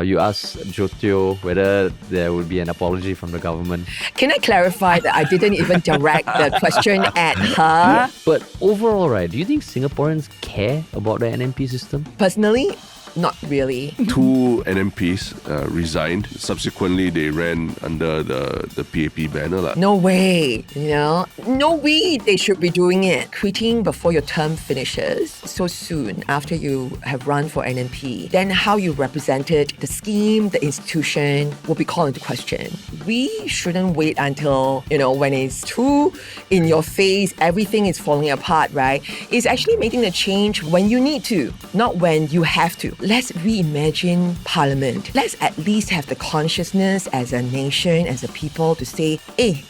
You asked 𝘧𝘭𝘰𝘯𝘵 whether there would be an apology from the government. Can I clarify that I didn't even direct the question at her? But overall, right, do you think Singaporeans care about the NMP system? Personally, not really. 2 NMPs resigned. Subsequently, they ran under the PAP banner. No way, No way they should be doing it. Quitting before your term finishes so soon after you have run for NMP, then how you represented the scheme, the institution will be called into question. We shouldn't wait until, when it's too in your face, everything is falling apart, right? It's actually making the change when you need to, not when you have to. Let's reimagine Parliament. Let's at least have the consciousness as a nation, as a people to say, hey,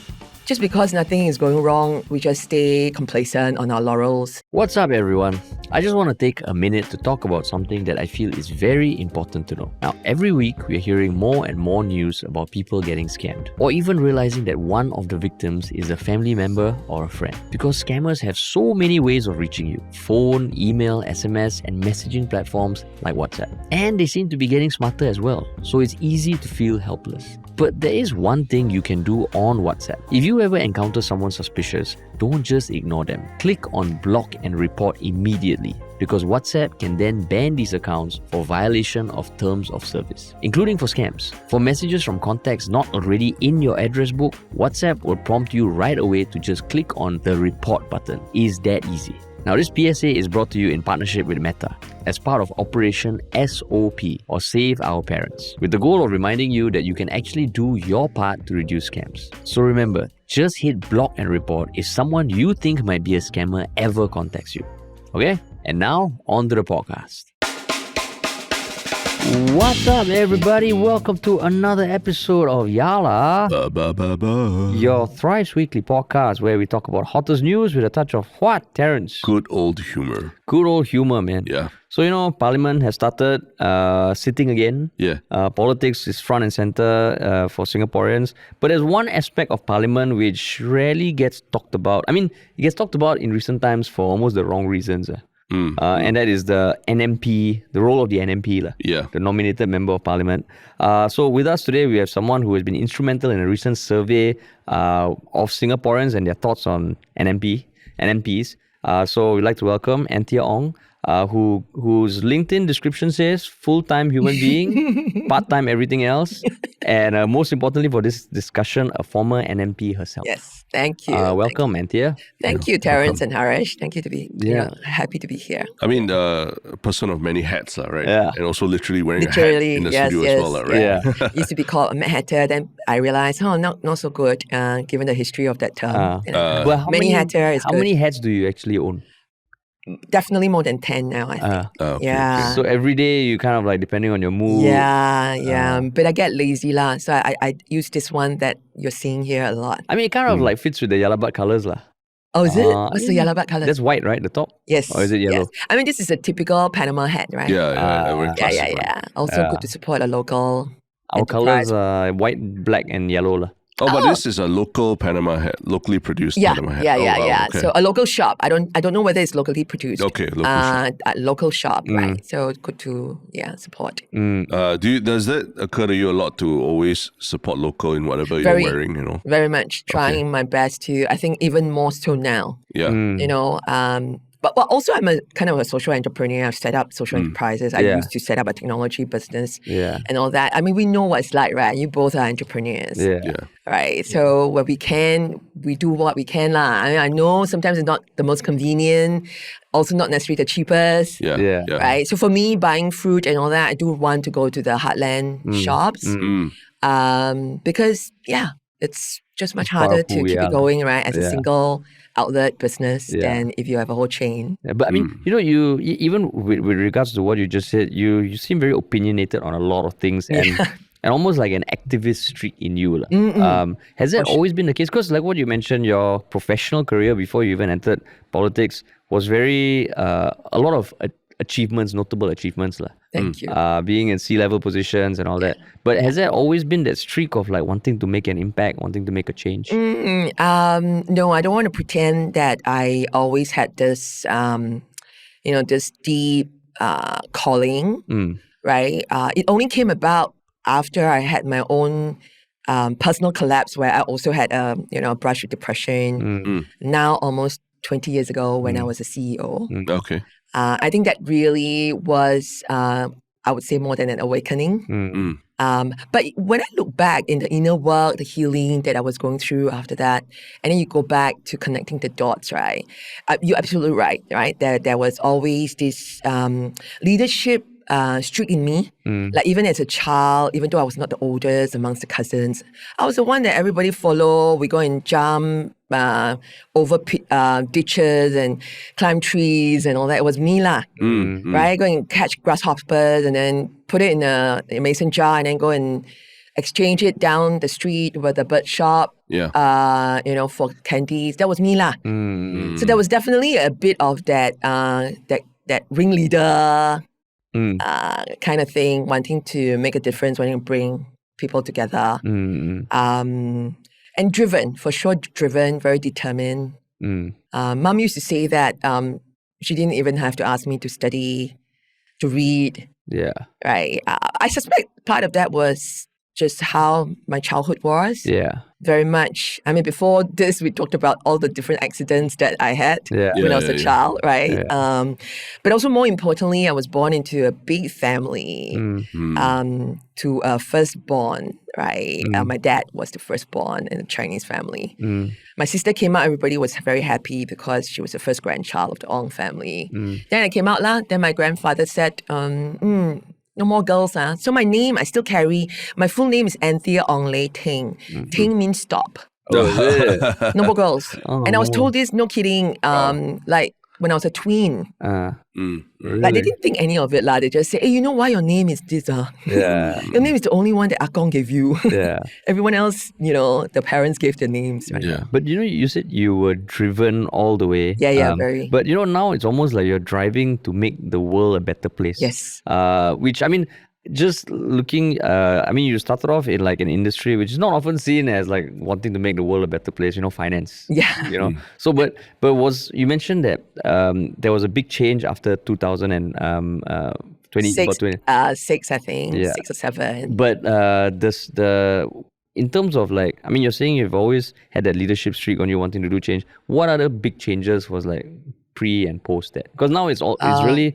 just because nothing is going wrong, we just stay complacent on our laurels. What's up, everyone? I just want to take a minute to talk about something that I feel is very important to know. Now, every week, we're hearing more and more news about people getting scammed, or even realizing that one of the victims is a family member or a friend. Because scammers have so many ways of reaching you: phone, email, SMS, and messaging platforms like WhatsApp. And they seem to be getting smarter as well, so it's easy to feel helpless. But there is one thing you can do on WhatsApp. If you ever encounter someone suspicious, don't just ignore them. Click on block and report immediately, because WhatsApp can then ban these accounts for violation of terms of service, including for scams. For messages from contacts not already in your address book, WhatsApp will prompt you right away to just click on the report button. It's that easy. Now, this PSA is brought to you in partnership with Meta as part of Operation S.O.P, or Save Our Parents, with the goal of reminding you that you can actually do your part to reduce scams. So remember, just hit block and report if someone you think might be a scammer ever contacts you. Okay? And now, on to the podcast. What's up, everybody? Welcome to another episode of 𝗤𝘲𝗓, your thrice weekly podcast where we talk about hottest news with a touch of what, Terence? Good old humor. Good old humor, man. Yeah. So, Parliament has started sitting again. Yeah. Politics is front and center for Singaporeans. But there's one aspect of Parliament which rarely gets talked about. I mean, it gets talked about in recent times for almost the wrong reasons. And that is the NMP, the role of the NMP, the nominated member of Parliament. So with us today, we have someone who has been instrumental in a recent survey of Singaporeans and their thoughts on NMPs. So we'd like to welcome Anthea Ong, whose LinkedIn description says full-time human being, part-time everything else, and most importantly for this discussion, a former NMP herself. Yes, thank you. Welcome, Anthea. Thank you, Terence and 𝗲𝘲. Thank you to be happy to be here. I mean, a person of many hats, right? Yeah. And also literally wearing a hat in the studio as well, right? Yeah. Used to be called a Mad Hatter, then I realized, not so good, given the history of that term. Well, many hatter is How good. many hats do you actually own? Definitely more than 10 now, I think. Okay, Yeah. So every day you kind of like, depending on your mood. Yeah. But I get lazy lah. So I use this one that you're seeing here a lot. I mean, it kind of like fits with the 𝗤𝘲𝗪𝗏 colours lah. Oh, is it? What's the 𝗤𝘲𝗪𝗏 colour? That's white, right? The top? Yes. Or is it yellow? Yes. I mean, this is a typical Panama hat, right? Very classic, right? Yeah. Also good to support a local Our enterprise. colours are white, black and yellow lah. Oh, but this is a local Panama hat, locally produced Panama hat. Yeah. Okay. So a local shop. I don't know whether it's locally produced. Okay, local shop. A local shop, right? So it's good to support. Does that occur to you a lot to always support local in whatever Very- you're wearing, Very much trying my best to. I think even more so now. Yeah. But also I'm a kind of a social entrepreneur. I've set up social enterprises. I used to set up a technology business and all that. I mean, we know what it's like, right? You both are entrepreneurs. Yeah. Right. So where we can, we do what we can lah. I mean, I know sometimes it's not the most convenient, also not necessarily the cheapest. Yeah. Right. So for me, buying fruit and all that, I do want to go to the heartland shops. Because it's just much harder to keep it going, right? As a single outlet business than if you have a whole chain. Yeah, but I mean, you even with regards to what you just said, you seem very opinionated on a lot of things and almost like an activist streak in you. Has that always been the case? Because like what you mentioned, your professional career before you even entered politics was very, a lot of achievements, notable achievements. Thank you. Being in C-level positions and all that. But has there always been that streak of like wanting to make an impact, wanting to make a change? No, I don't want to pretend that I always had this, this deep calling. right? It only came about after I had my own personal collapse where I also had a brush with depression. Now almost 20 years ago when I was a CEO. Okay. I think that really was, I would say, more than an awakening. But when I look back in the inner work, the healing that I was going through after that, and then you go back to connecting the dots, right? You're absolutely right? There was always this leadership streak in me. Like even as a child, even though I was not the oldest amongst the cousins, I was the one that everybody follow. We go and jump over ditches and climb trees and all that. It was me lah, right? Go and catch grasshoppers and then put it in a mason jar and then go and exchange it down the street with the bird shop. For candies. That was me lah. So there was definitely a bit of that that ringleader kind of thing, wanting to make a difference, wanting to bring people together. And driven, for sure, very determined. Mom used to say that she didn't even have to ask me to study, to read. Yeah. Right. I suspect part of that was just how my childhood was. Yeah. Very much. I mean, before this, we talked about all the different accidents that I had when I was a child, right? Yeah. But also more importantly, I was born into a big family, to a firstborn, right? My dad was the firstborn in a Chinese family. My sister came out, everybody was very happy because she was the first grandchild of the Ong family. Then I came out lah. Then my grandfather said, no more girls. So my name, I still carry, my full name is Anthea Ong 𝗏𝗏. Ting means stop. Oh, No more girls. And I was told this, no kidding, like when I was a tween. really? Like they didn't think any of it lah. They just say, hey, you know why your name is this? Yeah. Your name is the only one that Akong gave you. Yeah. Everyone else, the parents gave their names. Right? Yeah. But you said you were driven all the way. Yeah, very. But now it's almost like you're driving to make the world a better place. Yes. Which, I mean, just looking, you started off in like an industry which is not often seen as like wanting to make the world a better place, finance. Yeah. So, but you mentioned that there was a big change after 2020. Six, I think. Yeah. 6 or 7. But in terms of like, you're saying you've always had that leadership streak on you wanting to do change. What other big changes was like pre and post that? Because now it's really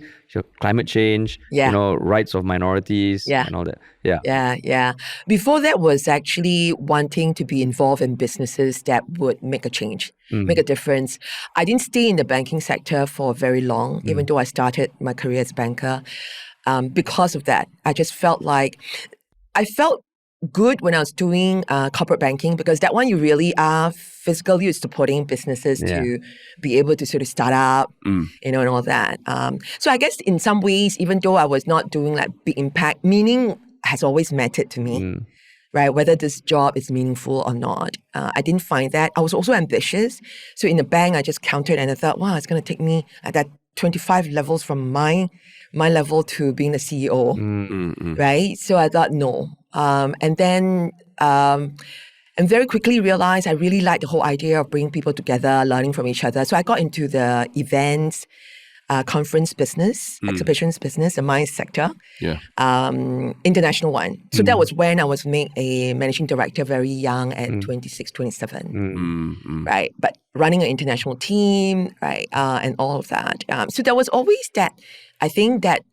climate change, rights of minorities and all that. Yeah. Before that was actually wanting to be involved in businesses that would make a change, make a difference. I didn't stay in the banking sector for very long, even though I started my career as a banker. Because of that, I just felt like I felt good when I was doing corporate banking, because that one you really are physically supporting businesses to be able to sort of start up, and all that. So I guess in some ways, even though I was not doing like big impact, meaning has always mattered to me, right? Whether this job is meaningful or not. I didn't find that. I was also ambitious. So in the bank, I just counted and I thought, wow, it's going to take me at that 25 levels from my level to being the CEO, right? So I thought, no. And then and very quickly realized I really liked the whole idea of bringing people together, learning from each other. So I got into the events, conference business, exhibitions business, the MICE sector, international one. So that was when I was made a managing director very young at 26, 27, right? But running an international team, right? And all of that. So there was always that, I think that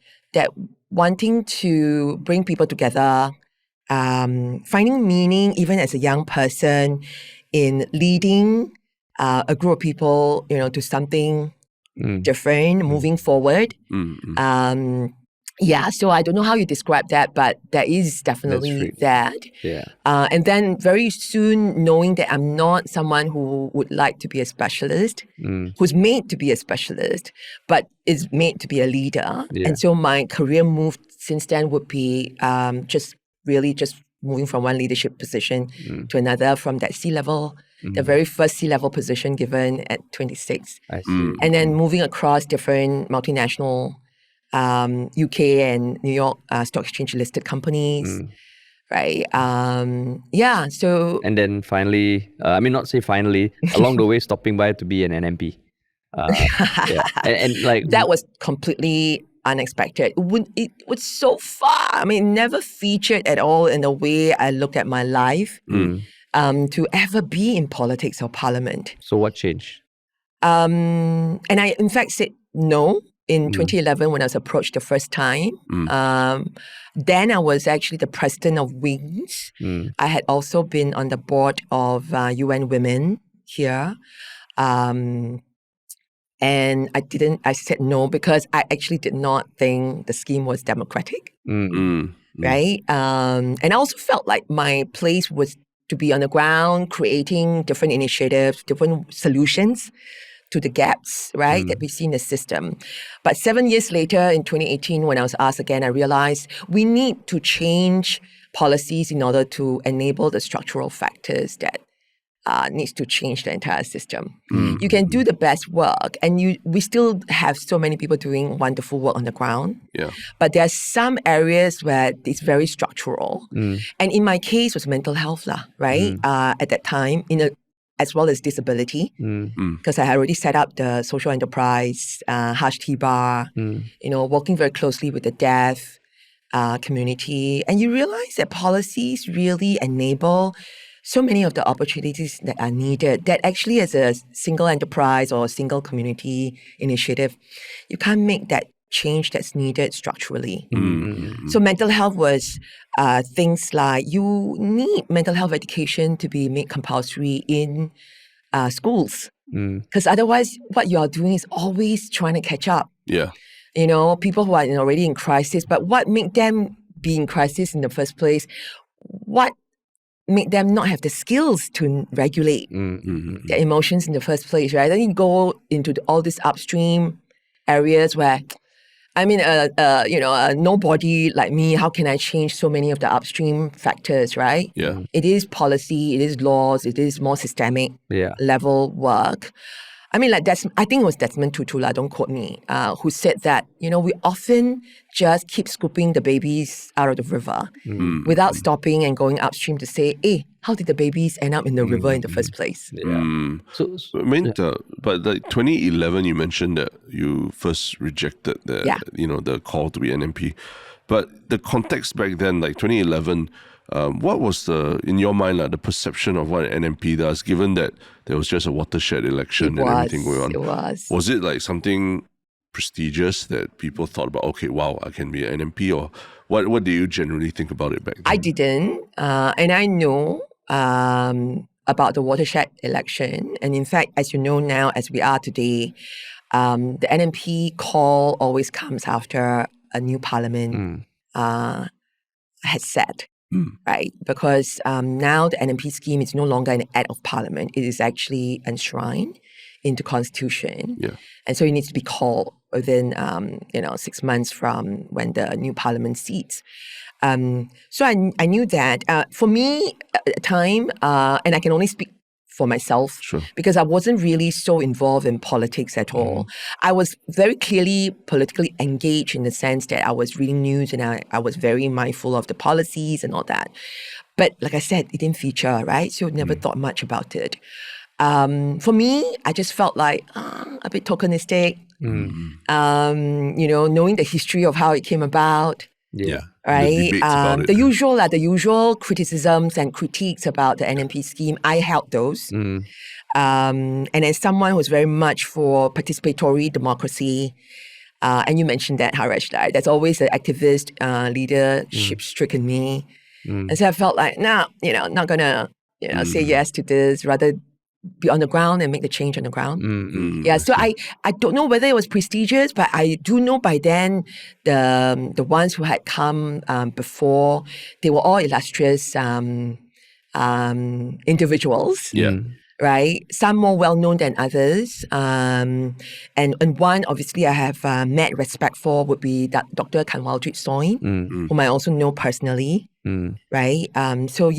wanting to bring people together, finding meaning even as a young person in leading a group of people, to something different, moving forward. So I don't know how you describe that, but there is definitely that. Yeah. And then very soon knowing that I'm not someone who would like to be a specialist, who's made to be a specialist, but is made to be a leader. Yeah. And so my career move since then would be just moving from one leadership position to another, from that C-level, the very first C-level position given at 26. I see. And then moving across different multinational UK and New York stock exchange listed companies, right? So... And then finally, not say finally, along the way stopping by to be an NMP. And like... That was completely unexpected. It was so far. I mean, never featured at all in the way I looked at my life to ever be in politics or parliament. So what changed? And I, in fact, said no in 2011 when I was approached the first time. Then I was actually the president of Wings. I had also been on the board of UN Women here. And I said no because I actually did not think the scheme was democratic, right? And I also felt like my place was to be on the ground, creating different initiatives, different solutions to the gaps, right, that we see in the system. But 7 years later, in 2018, when I was asked again, I realized we need to change policies in order to enable the structural factors that needs to change the entire system. You can do the best work, and we still have so many people doing wonderful work on the ground. Yeah. But there are some areas where it's very structural. And in my case, it was mental health, right? At that time, as well as disability, because I had already set up the social enterprise, 𝘠𝘗𝘓 𝗏𝘓, working very closely with the deaf community. And you realize that policies really enable so many of the opportunities that are needed that actually as a single enterprise or a single community initiative, you can't make that change that's needed structurally. So mental health was things like you need mental health education to be made compulsory in schools. Because otherwise what you're doing is always trying to catch up. Yeah. People who are already in crisis, but what made them be in crisis in the first place? What make them not have the skills to regulate their emotions in the first place, right? Then you go into all these upstream areas where, I mean, a nobody like me, how can I change so many of the upstream factors, right? Yeah. It is policy, it is laws, it is more systemic level work. I mean, I think it was Desmond Tutu, don't quote me, who said that, we often just keep scooping the babies out of the river without stopping and going upstream to say, hey, how did the babies end up in the river in the first place? But like 2011, you mentioned that you first rejected the call to be NMP. But the context back then, like 2011, what was in your mind, the perception of what an NMP does, given that there was just a watershed election and everything going on? It was. Was it like something prestigious that people thought about, okay, wow, I can be an NMP? Or what do you generally think about it back then? I didn't. And I know about the watershed election. And in fact, as you know now, as we are today, the NMP call always comes after a new parliament has set. Right, because now the NMP scheme is no longer an act of parliament. It is actually enshrined into constitution. Yeah. And so it needs to be called within 6 months from when the new parliament seats. So I knew that. For me at the time, and I can only speak for myself, because I wasn't really so involved in politics at all. I was very clearly politically engaged in the sense that I was reading news and I was very mindful of the policies and all that. But like I said, it didn't feature, right? So I never thought much about it. For me, I just felt like a bit tokenistic, knowing the history of how it came about. Yeah. Right. The usual criticisms and critiques about the NMP scheme, I held those. And as someone who's very much for participatory democracy, and you mentioned that, 𝗪𝗓, right? That's always an activist leadership stricken me. And so I felt like, not gonna, say yes to this, rather be on the ground and make the change on the ground. Yeah, so I don't know whether it was prestigious, but I do know by then the ones who had come before, they were all illustrious individuals. Yeah. Right? Some more well-known than others. And one, obviously, I have met respect for would be Dr. 𝘠𝘓 𝗏𝘓𝗧, whom I also know personally. Right? So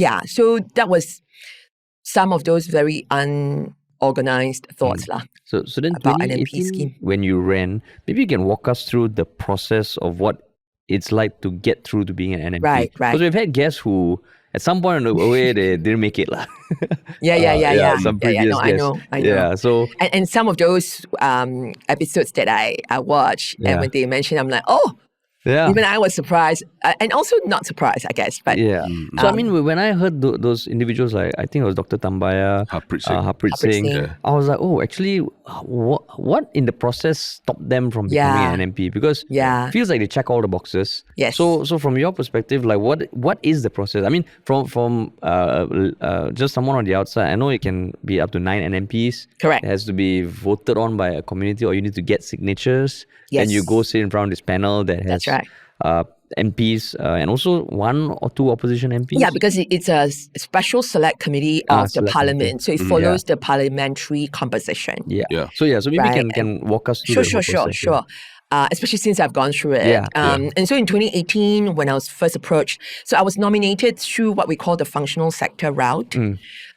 that was some of those very unorganized thoughts So then about 2018, NMP scheme. When you ran, maybe you can walk us through the process of what it's like to get through to being an NMP. Right. Because we've had guests who at some point in the way they didn't make it lah. Yeah. Some previous No, guests. I know. Yeah, so And some of those episodes that I watched, and when they mentioned, I'm like, oh, even I was surprised, and also not surprised, I guess. But so I mean, when I heard those individuals, like I think it was Dr. 𝗕𝗏𝗂, I was like, oh, actually, what in the process stopped them from becoming an NMP? Because it feels like they check all the boxes. Yes. So from your perspective, like what is the process? I mean, from just someone on the outside, I know it can be up to 9 NMPs. Correct. It has to be voted on by a community, or you need to get signatures. Yes. Then you go sit in front of this panel that has MPs and also 1 or 2 opposition MPs. Yeah, because it's a special select committee of the parliament. So it follows the parliamentary composition. So maybe can walk us through Sure. Especially since I've gone through it. And so in 2018, when I was first approached, so I was nominated through what we call the functional sector route.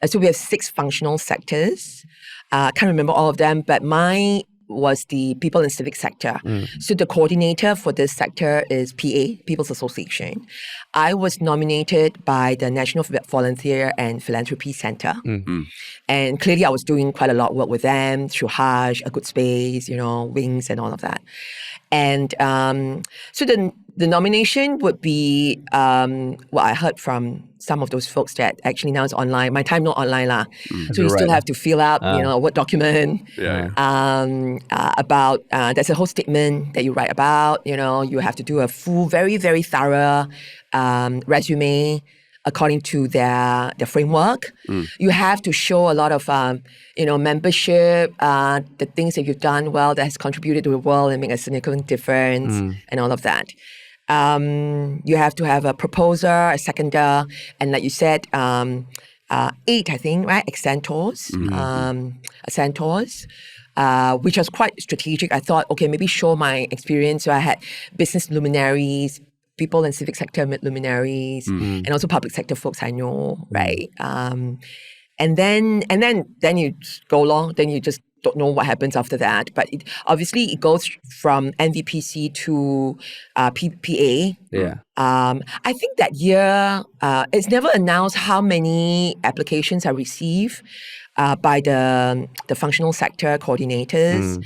So we have 6 functional sectors. I can't remember all of them, but my was the people and civic sector. So the coordinator for this sector is PA, People's Association. I was nominated by the National Volunteer and Philanthropy Center. And clearly I was doing quite a lot of work with them through 𝘢𝘲𝗓, A Good Space, Wings and all of that. And so the nomination would be, I heard from some of those folks that actually now it's online. My time not online lah. So you still have to fill out, a Word document about, there's a whole statement that you write about, you have to do a full, very, very thorough resume according to their framework. You have to show a lot of, membership, the things that you've done well that has contributed to the world and make a significant difference and all of that. You have to have a proposer, a seconder, and like you said, 8, I think, right? Accentors, which was quite strategic. I thought, okay, maybe show my experience. So I had business luminaries, people in civic sector luminaries, and also public sector folks I know, right? And then you go along, then you just don't know what happens after that. But obviously it goes from NVPC to PA. I think that year, it's never announced how many applications I received by the functional sector coordinators.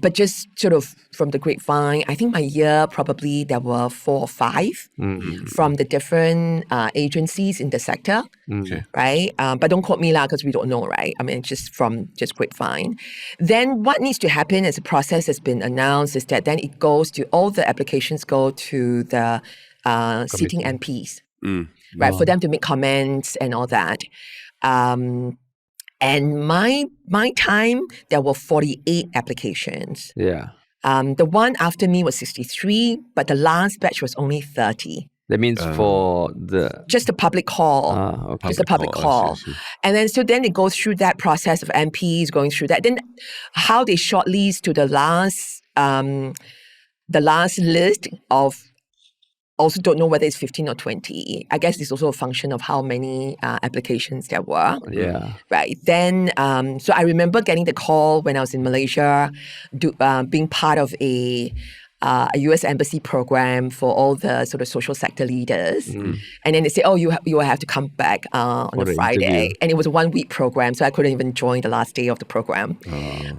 But just sort of from the grapevine, I think my year probably there were 4 or 5 from the different agencies in the sector, right? But don't quote me lah, because we don't know, right? I mean, just grapevine. Then what needs to happen as a process has been announced is that then it goes to, all the applications go to the sitting MPs, right? For them to make comments and all that. And my time, there were 48 applications. The one after me was 63, but the last batch was only 30. That means for just a public call. Just a public call. And then it goes through that process of MPs going through that. Then how they shortlist to the last list of, also don't know whether it's 15 or 20. I guess it's also a function of how many applications there were. Right. Then, so I remember getting the call when I was in Malaysia, being part of a US embassy program for all the sort of social sector leaders. And then they say, oh, you will have to come back on a Friday. Interview. And it was a 1-week program, so I couldn't even join the last day of the program.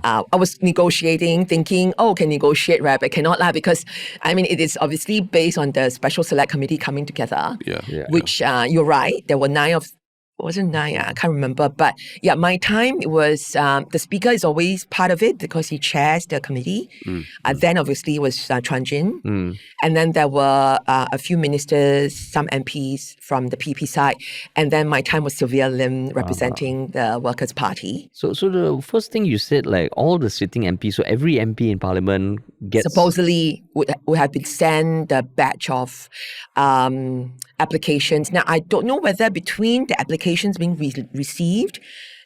I was negotiating, thinking, can negotiate, right? But cannot lah, because, I mean, it is obviously based on the special select committee coming together, which you're right, there were 9 of, wasn't 9, I can't remember. But yeah, my time was, the speaker is always part of it because he chairs the committee. Then obviously it was Chuan Jin. And then there were a few ministers, some MPs from the PP side. And then my time was Sylvia Lim representing the Workers' Party. So the first thing you said, like all the sitting MPs, so every MP in Parliament gets... Supposedly would have been sent the batch of applications. Now, I don't know whether between the applications being received,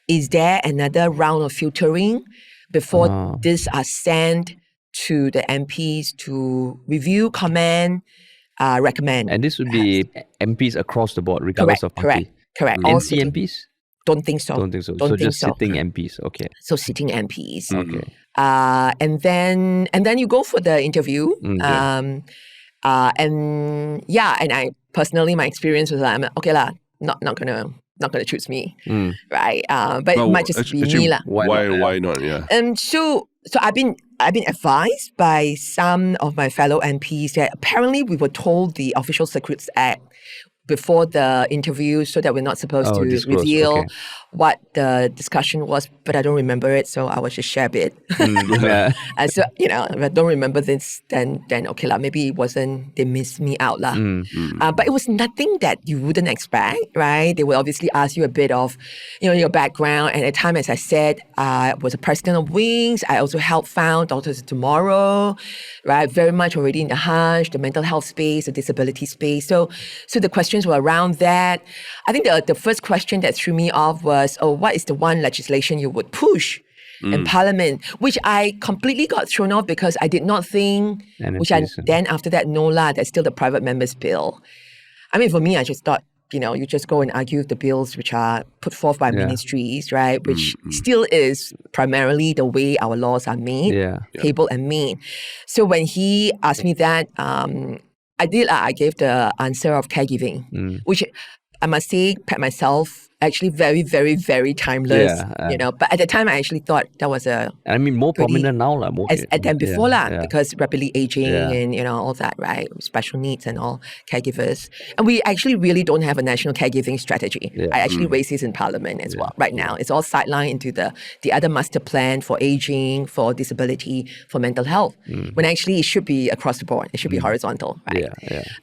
is there another round of filtering before these are sent to the MPs to review, comment, recommend. And this would be MPs across the board, regardless of party. Correct. NC MPs? Don't think so. So just sitting MPs. Okay. So sitting MPs. Okay. And then you go for the interview. And I personally, my experience was like, okay lah, not gonna choose me, right? But it might just be me lah. Why not? Yeah. So I've been advised by some of my fellow MPs that apparently we were told the Official Secrets Act before the interview, so that we're not supposed to reveal what the discussion was, but I don't remember it, so I will just share a bit. And so, if I don't remember this, then okay lah, maybe it wasn't, they missed me out lah. But it was nothing that you wouldn't expect, right? They will obviously ask you a bit of, your background. And at the time, as I said, I was a president of Wings. I also helped found Doctors of Tomorrow, right? Very much already in the 𝘔𝘗, the mental health space, the disability space. So the questions were around that. I think the first question that threw me off was, what is the one legislation you would push in Parliament? Which I completely got thrown off because I did not think, then after that, no lah, that's still the private members bill. I mean, for me, I just thought, you just go and argue the bills which are put forth by ministries, right? Which still is primarily the way our laws are made, tabled and made. So when he asked me that, I gave the answer of caregiving, which I must say, pat myself, actually very, very, very timeless, But at the time, I actually thought that was more prominent now lah. Than before because rapidly aging and, all that, right? Special needs and all, caregivers. And we actually really don't have a national caregiving strategy. I actually raised this in Parliament as well right now. It's all sidelined into the other master plan for aging, for disability, for mental health. When actually it should be across the board. It should be horizontal, right?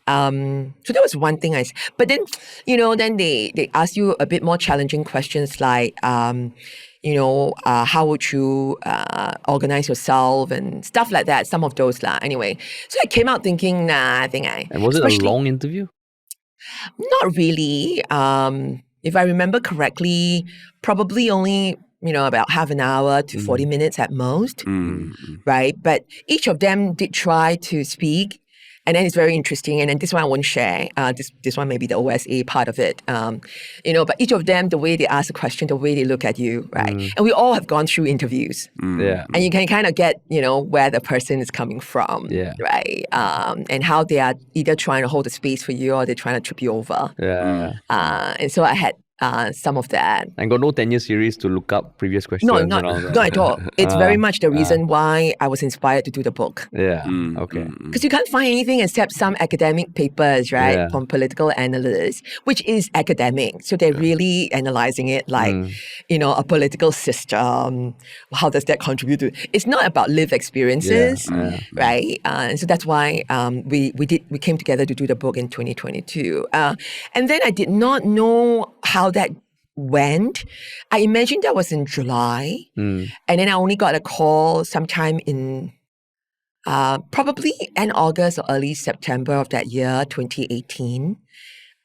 So that was one thing but then, then they ask you a bit more challenging questions like, how would you organize yourself and stuff like that. Some of those lah. Anyway, so I came out thinking, I think And was it a long interview? Not really. If I remember correctly, probably only about half an hour to 40 minutes at most, right? But each of them did try to speak. And then it's very interesting. And then this one I won't share. This one may be the OSA part of it. But each of them, the way they ask a question, the way they look at you, right? And we all have gone through interviews. And you can kind of get, where the person is coming from, right? And how they are either trying to hold the space for you or they're trying to trip you over. And so I had some of that. And got no tenure series to look up previous questions? No, not at all. It's very much the reason why I was inspired to do the book. Okay. Because you can't find anything except some academic papers, right, from political analysts, which is academic. So they're really analyzing it like, a political system. How does that contribute to? It's not about lived experiences, right? And so that's why we came together to do the book in 2022. And then I did not know how that went. I imagined that was in July. And then I only got a call sometime in probably end August or early September of that year, 2018.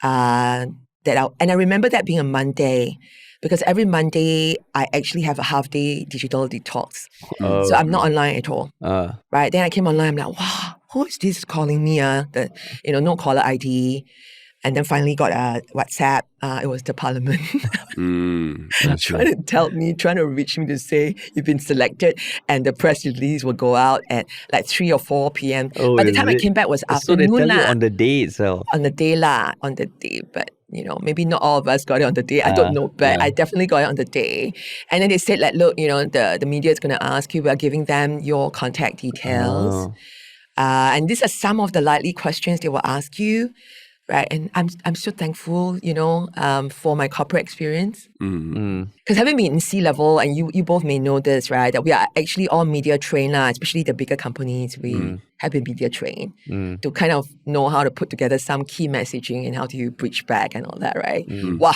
And I remember that being a Monday, because every Monday I actually have a half-day digital detox. So I'm not online at all. Right? Then I came online, I'm like, wow, who is this calling me? No caller ID. And then finally got a WhatsApp. It was the Parliament trying to reach me to say you've been selected, and the press release will go out at like 3 or 4 p.m. By the time I came back was afternoon. So they tell you on the day itself? On the day. But, maybe not all of us got it on the day. I don't know, but I definitely got it on the day. And then they said, like, look, the media is going to ask you. We're giving them your contact details. And these are some of the likely questions they will ask you. Right, and I'm so thankful, for my corporate experience. Because having been in C-level, and you both may know this, right, that we are actually all media trained, especially the bigger companies. We have been media trained to kind of know how to put together some key messaging and how to bridge back and all that, right? Wow,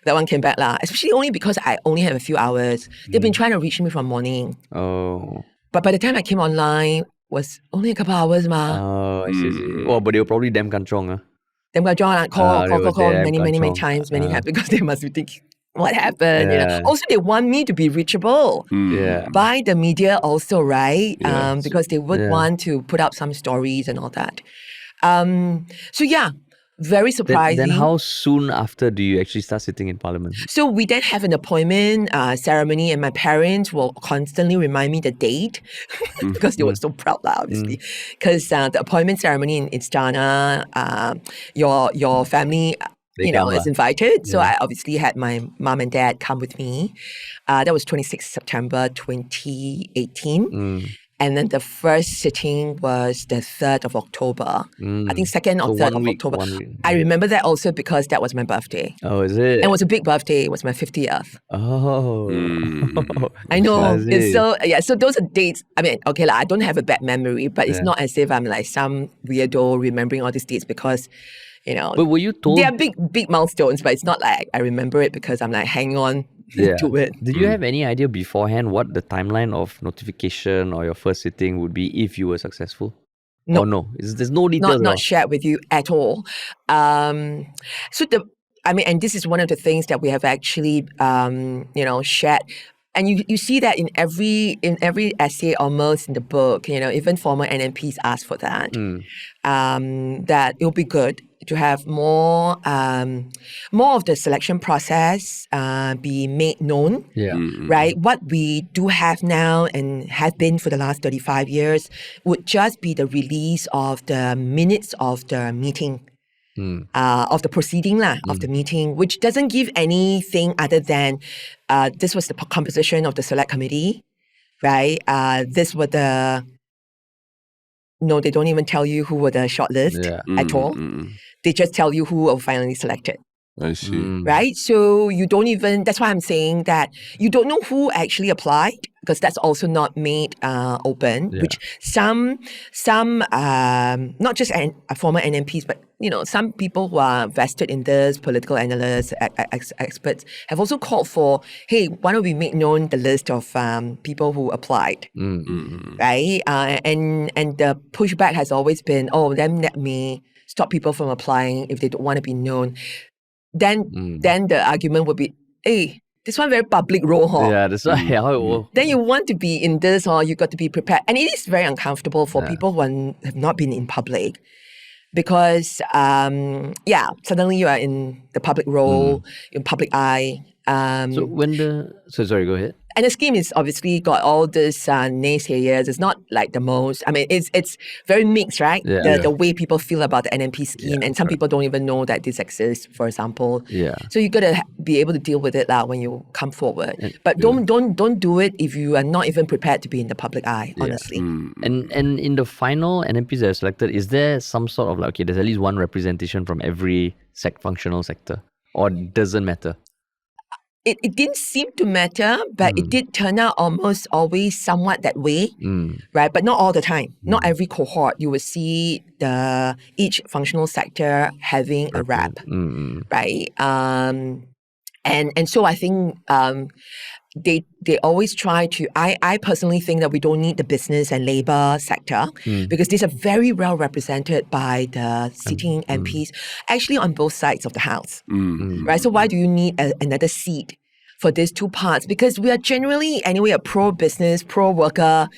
that one came back especially only because I only have a few hours. They've been trying to reach me from morning. But by the time I came online, was only a couple hours I see. Well, but they were probably damn kanchong, Them got John call many times, because they must be thinking, what happened? Also, they want me to be reachable by the media also, right? Because they would want to put up some stories and all that. Very surprising. Then how soon after do you actually start sitting in Parliament? So we then have an appointment ceremony, and my parents will constantly remind me the date because they were so proud, obviously. Because the appointment ceremony in Istana, your family is invited. So I obviously had my mom and dad come with me. That was 26th September 2018. And then the first sitting was the 3rd of October. I think 2nd or 3rd of October. I remember that also because that was my birthday. Oh, is it? And it was a big birthday. It was my 50th. Oh. I know. So those are dates. I mean, okay, I don't have a bad memory, but it's not as if I'm like some weirdo remembering all these dates because, But were you told? They are big milestones, but it's not like I remember it because I'm like hanging on to it. Did you have any idea beforehand what the timeline of notification or your first sitting would be if you were successful? No. Or no? There's no details. Not shared with you at all. And this is one of the things that we have actually, shared. And you see that in every essay almost in the book, even former NMPs ask for that. That it will be good to have more of the selection process be made known. Right? What we do have now and have been for the last 35 years would just be the release of the minutes of the meeting. Of the proceeding of the meeting, which doesn't give anything other than this was the composition of the select committee, right? This were they don't even tell you who were the shortlist at all. They just tell you who were finally selected. I see. Right? So you don't even, that's why I'm saying that you don't know who actually applied because that's also not made open, which some not just former NMPs, but some people who are vested in this, political analysts, experts, have also called for, hey, why don't we make known the list of people who applied, right? And the pushback has always been, then that may stop people from applying if they don't want to be known. Then the argument would be, hey, this one very public role, huh? Yeah, that's right. How it will. Then you want to be in this, or you got to be prepared. And it is very uncomfortable for people who have not been in public. Because, suddenly you are in the public role, in public eye. Sorry, go ahead. And the scheme is obviously got all this naysayers. It's not like the most. I mean, it's very mixed, right? The way people feel about the NMP scheme, and some people don't even know that this exists, for example. So you got to be able to deal with it when you come forward. But don't do it if you are not even prepared to be in the public eye. Honestly. And in the final NMPs that are selected, is there some sort of there's at least one representation from every functional sector, or doesn't matter? It didn't seem to matter, but it did turn out almost always somewhat that way, right? But not all the time. Not every cohort. You will see each functional sector having a rep, right? And so I think they always try to, I personally think that we don't need the business and labour sector because these are very well represented by the sitting MPs, actually on both sides of the house, right? So why do you need another seat for these two parts? Because we are generally, anyway, a pro-business, pro-worker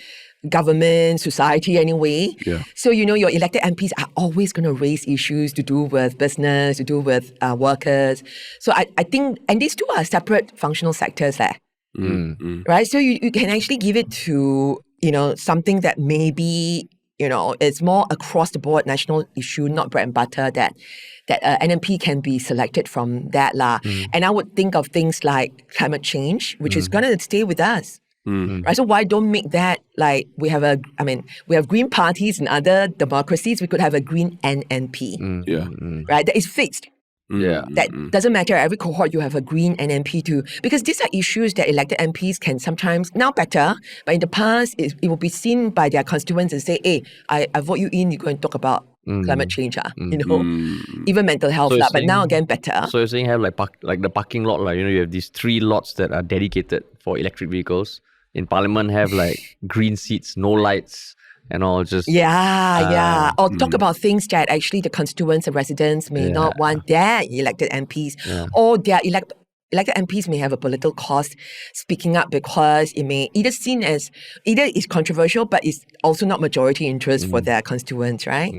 government, society anyway. So, your elected MPs are always going to raise issues to do with business, to do with workers. So I think, and these two are separate functional sectors there. Right? So you can actually give it to, something that maybe, it's more across the board national issue, not bread and butter, that NMP can be selected from that. And I would think of things like climate change, which is going to stay with us. Right? So why don't make that we have green parties in other democracies, we could have a green NMP. Right? That is fixed. That doesn't matter. Every cohort you have a green NMP too, because these are issues that elected MPs can sometimes, now better, but in the past it will be seen by their constituents and say, hey, I vote you in, you're going to talk about climate change, even mental health, but now again better. So you're saying have the parking lot, you have these 3 lots that are dedicated for electric vehicles. In Parliament have green seats, no lights, and all just... Or talk about things that actually the constituents and residents may not want their elected MPs or their elected MPs may have a political cost speaking up because it may either it's controversial, but it's also not majority interest for their constituents, right?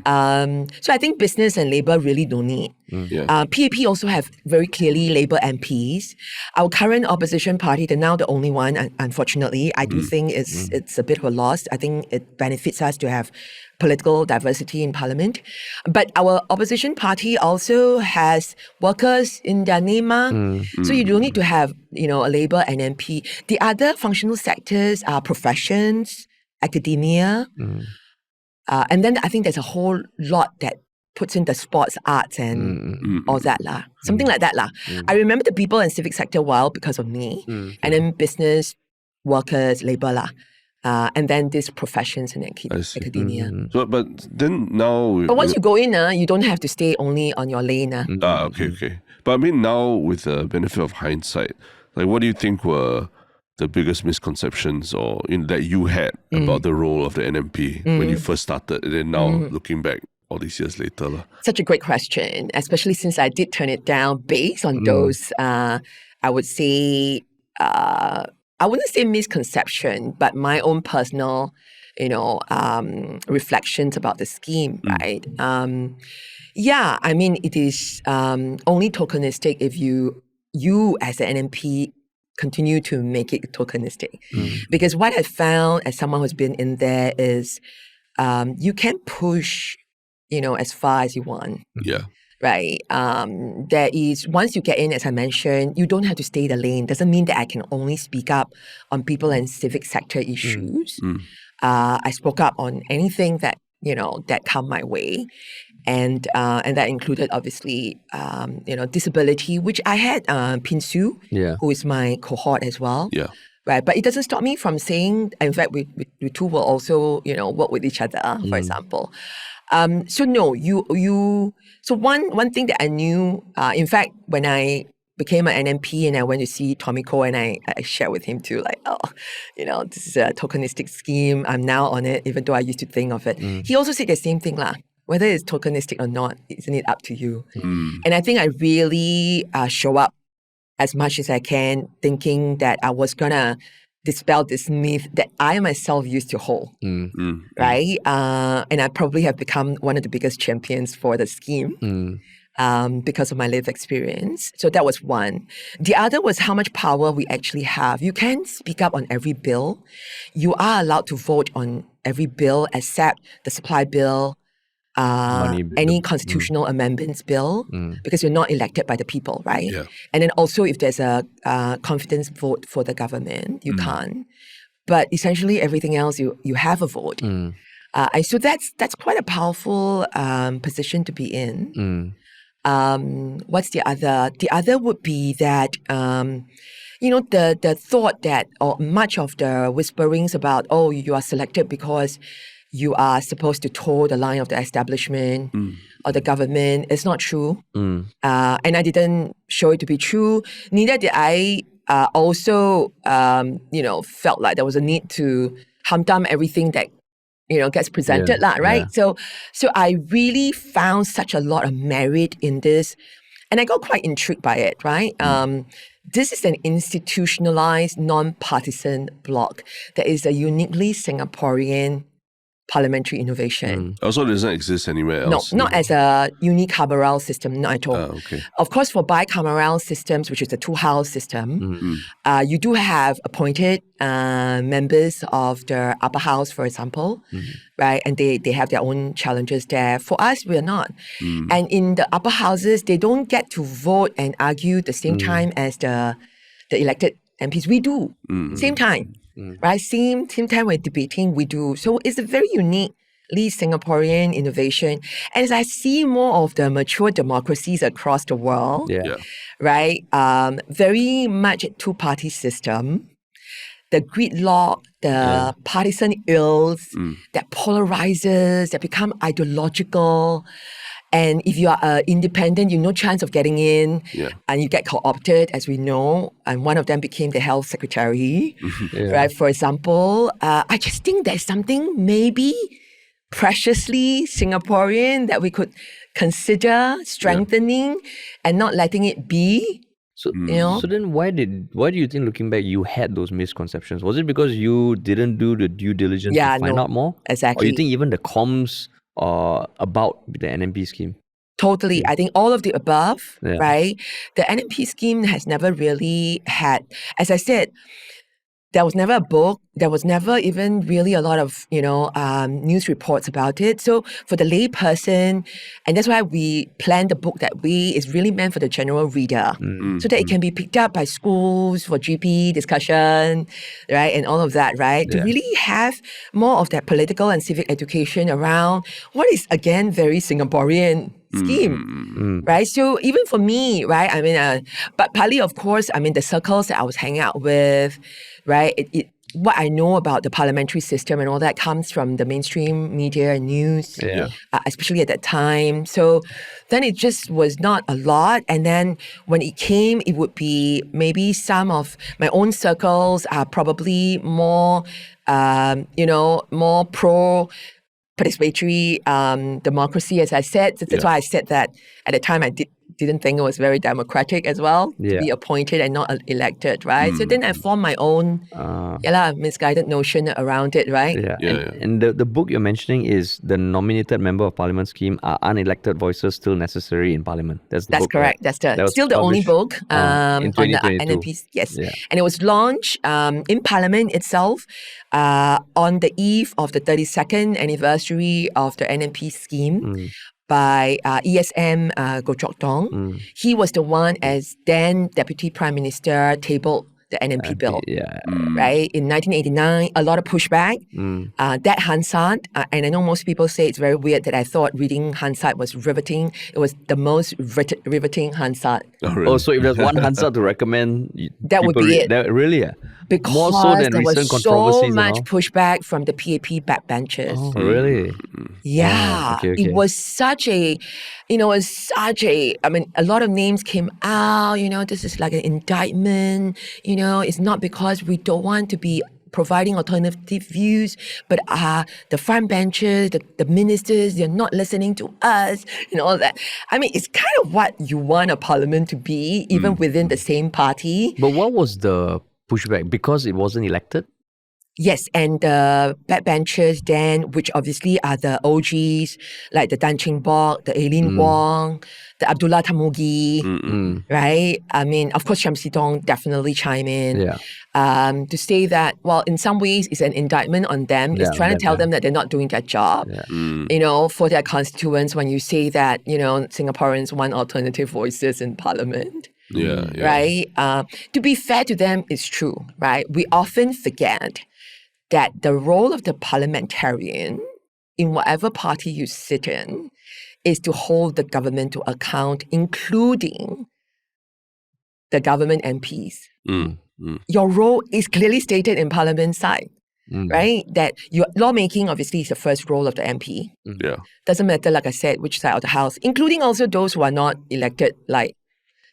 So I think business and labour really don't need. PAP also have very clearly Labour MPs. Our current opposition party, they're now the only one, unfortunately. I do think it's a bit of a loss. I think it benefits us to have political diversity in parliament. But our opposition party also has workers in their name. So you don't need to have, a Labour NMP. The other functional sectors are professions, academia. And then I think there's a whole lot that puts in the sports, arts and all that. Something like that. I remember the people in civic sector well because of me. And then business, workers, labour. And then these professions in academia. So, but then now... But once you go in, you don't have to stay only on your lane. Okay. But I mean, now with the benefit of hindsight, like what do you think were the biggest misconceptions that you had about the role of the NMP when you first started, and then now looking back all these years later? Such a great question, especially since I did turn it down based on those, I would say, I wouldn't say misconception, but my own personal, reflections about the scheme, right? I mean, it is only tokenistic if you as an NMP continue to make it tokenistic. Because what I found as someone who's been in there is you can push, as far as you want. Yeah. Right. There is, once you get in, as I mentioned, you don't have to stay the lane. Doesn't mean that I can only speak up on people and civic sector issues. I spoke up on anything that, that come my way. And that included, obviously, disability, which I had 𝗵𝘀, who is my cohort as well. Yeah. Right. But it doesn't stop me from saying, in fact, we two will also, work with each other, for example. So one thing that I knew, in fact, when I became an NMP and I went to see 𝘠𝗏𝗂 and I shared with him too, like, this is a tokenistic scheme. I'm now on it, even though I used to think of it. He also said the same thing, whether it's tokenistic or not, isn't it up to you? And I think I really show up as much as I can, thinking that I was going to dispel this myth that I myself used to hold, right? And I probably have become one of the biggest champions for the scheme because of my lived experience. So that was one. The other was how much power we actually have. You can speak up on every bill. You are allowed to vote on every bill except the supply bill, any constitutional amendments bill, because you're not elected by the people, right? Yeah. And then also if there's a confidence vote for the government, you can't. But essentially everything else, you have a vote. So that's quite a powerful position to be in. What's the other? The other would be that, the thought that, or much of the whisperings about, you are selected because you are supposed to toe the line of the establishment or the government. It's not true. And I didn't show it to be true. Neither did I also, felt like there was a need to humdum everything that, gets presented, right? Yeah. So I really found such a lot of merit in this. And I got quite intrigued by it, right? This is an institutionalized, non-partisan bloc that is a uniquely Singaporean parliamentary innovation. Also doesn't exist anywhere else? No, not as a unicameral system, not at all. Okay. Of course, for bicameral systems, which is the two-house system, you do have appointed members of the upper house, for example, right? And they have their own challenges there. For us, we are not. And in the upper houses, they don't get to vote and argue the same time as the elected MPs. We do, same time. Right, same time we're debating, we do. So it's a very uniquely Singaporean innovation. And as I see more of the mature democracies across the world, right, very much a two-party system, the gridlock, the partisan ills that polarizes, that become ideological. And if you are independent, no chance of getting in, and you get co-opted, as we know. And one of them became the health secretary, right? For example, I just think there's something maybe preciously Singaporean that we could consider strengthening and not letting it be. So, so then why do you think, looking back, you had those misconceptions? Was it because you didn't do the due diligence to find out more? Exactly. Or you think even the comms about the NMP scheme? Totally. I think all of the above, right? The NMP scheme has never really had, as I said, there was never a book. There was never even really a lot of, news reports about it. So for the lay person, and that's why we planned the book that way, is really meant for the general reader, so that it can be picked up by schools for GP discussion, right? And all of that, right? To really have more of that political and civic education around what is, again, very Singaporean scheme, right? So even for me, right, I mean, but partly, of course, I mean, the circles that I was hanging out with, right, what I know about the parliamentary system and all that comes from the mainstream media and news, especially at that time. So then it just was not a lot. And then when it came, it would be maybe some of my own circles are probably more, more pro participatory democracy, as I said. That's why I said that at the time I didn't think it was very democratic as well to be appointed and not elected, right? So then I formed my own misguided notion around it, right? And the book you're mentioning is the nominated member of parliament scheme. Are unelected voices still necessary in parliament? That's book, correct. Right? That's still the only book in on the 2022. NMPs. Yes. And it was launched in parliament itself on the eve of the 32nd anniversary of the NMP scheme. By 𝘕𝘂 𝗏𝘓. He was the one, as then Deputy Prime Minister, tabled the NMP bill. Right? In 1989, a lot of pushback. That Hansard, and I know most people say it's very weird that I thought reading Hansard was riveting. It was the most riveting Hansard. Oh, really? So if there's one Hansard to recommend, that would be it. Really? Because more so than there recent was so controversies much pushback from the PAP backbenchers. Oh, really? Yeah. Okay. It was such a, I mean, a lot of names came out, this is like an indictment, it's not because we don't want to be providing alternative views, but the front benches, the ministers, they're not listening to us, all that. I mean, it's kind of what you want a parliament to be, even within the same party. But what was the pushback? Because it wasn't elected? Yes, and the backbenchers then, which obviously are the OGs, like the Tan Cheng Bock, the Aileen Wong, the Abdullah Tarmugi, right? I mean, of course, Shamsi Tong definitely chime in. To say that, well, in some ways, it's an indictment on them. It's trying to tell them that they're not doing their job, for their constituents when you say that, Singaporeans want alternative voices in parliament. Right? To be fair to them, it's true, right? We often forget that the role of the parliamentarian in whatever party you sit in is to hold the government to account, including the government MPs. Your role is clearly stated in parliament side, right? That your lawmaking obviously is the first role of the MP. Doesn't matter, like I said, which side of the house, including also those who are not elected, like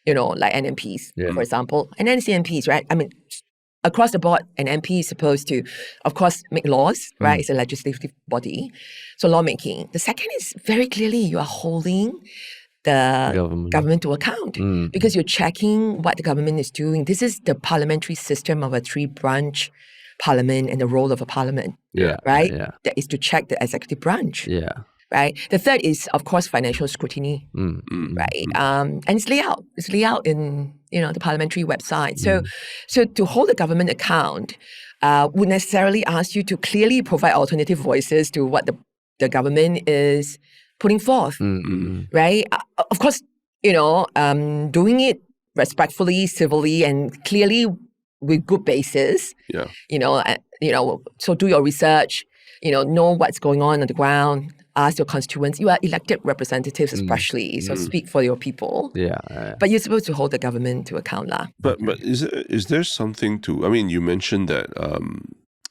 NMPs, for example, and NCMPs, right? I mean, across the board, an MP is supposed to, of course, make laws, right? It's a legislative body. So lawmaking. The second is very clearly you are holding the government to account because you're checking what the government is doing. This is the parliamentary system of a three-branch parliament and the role of a parliament, right? That is to check the executive branch. Right. The third is, of course, financial scrutiny, right? And it's laid out in the parliamentary website. So to hold the government account would necessarily ask you to clearly provide alternative voices to what the government is putting forth, right? Of course, doing it respectfully, civilly, and clearly with good basis. So do your research. Know what's going on the ground. Ask your constituents. You are elected representatives, especially, so speak for your people. But you're supposed to hold the government to account, lah. But is there something to? I mean, you mentioned that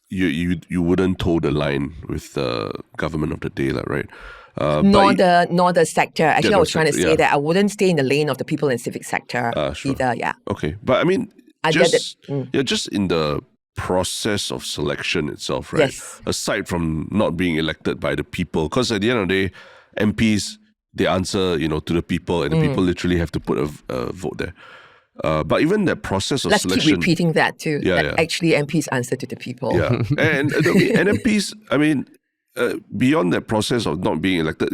you wouldn't toe the line with the government of the day, right? Nor the sector. Actually, I was trying to say that I wouldn't stay in the lane of the people and civic sector either. Okay, but I mean, just in the process of selection itself, right? Aside from not being elected by the people, because at the end of the day, MPs, they answer, to the people, and the people literally have to put a vote there. But even that process of selection... Let's keep repeating that too. Actually, MPs answer to the people. And NMPs, I mean, beyond that process of not being elected,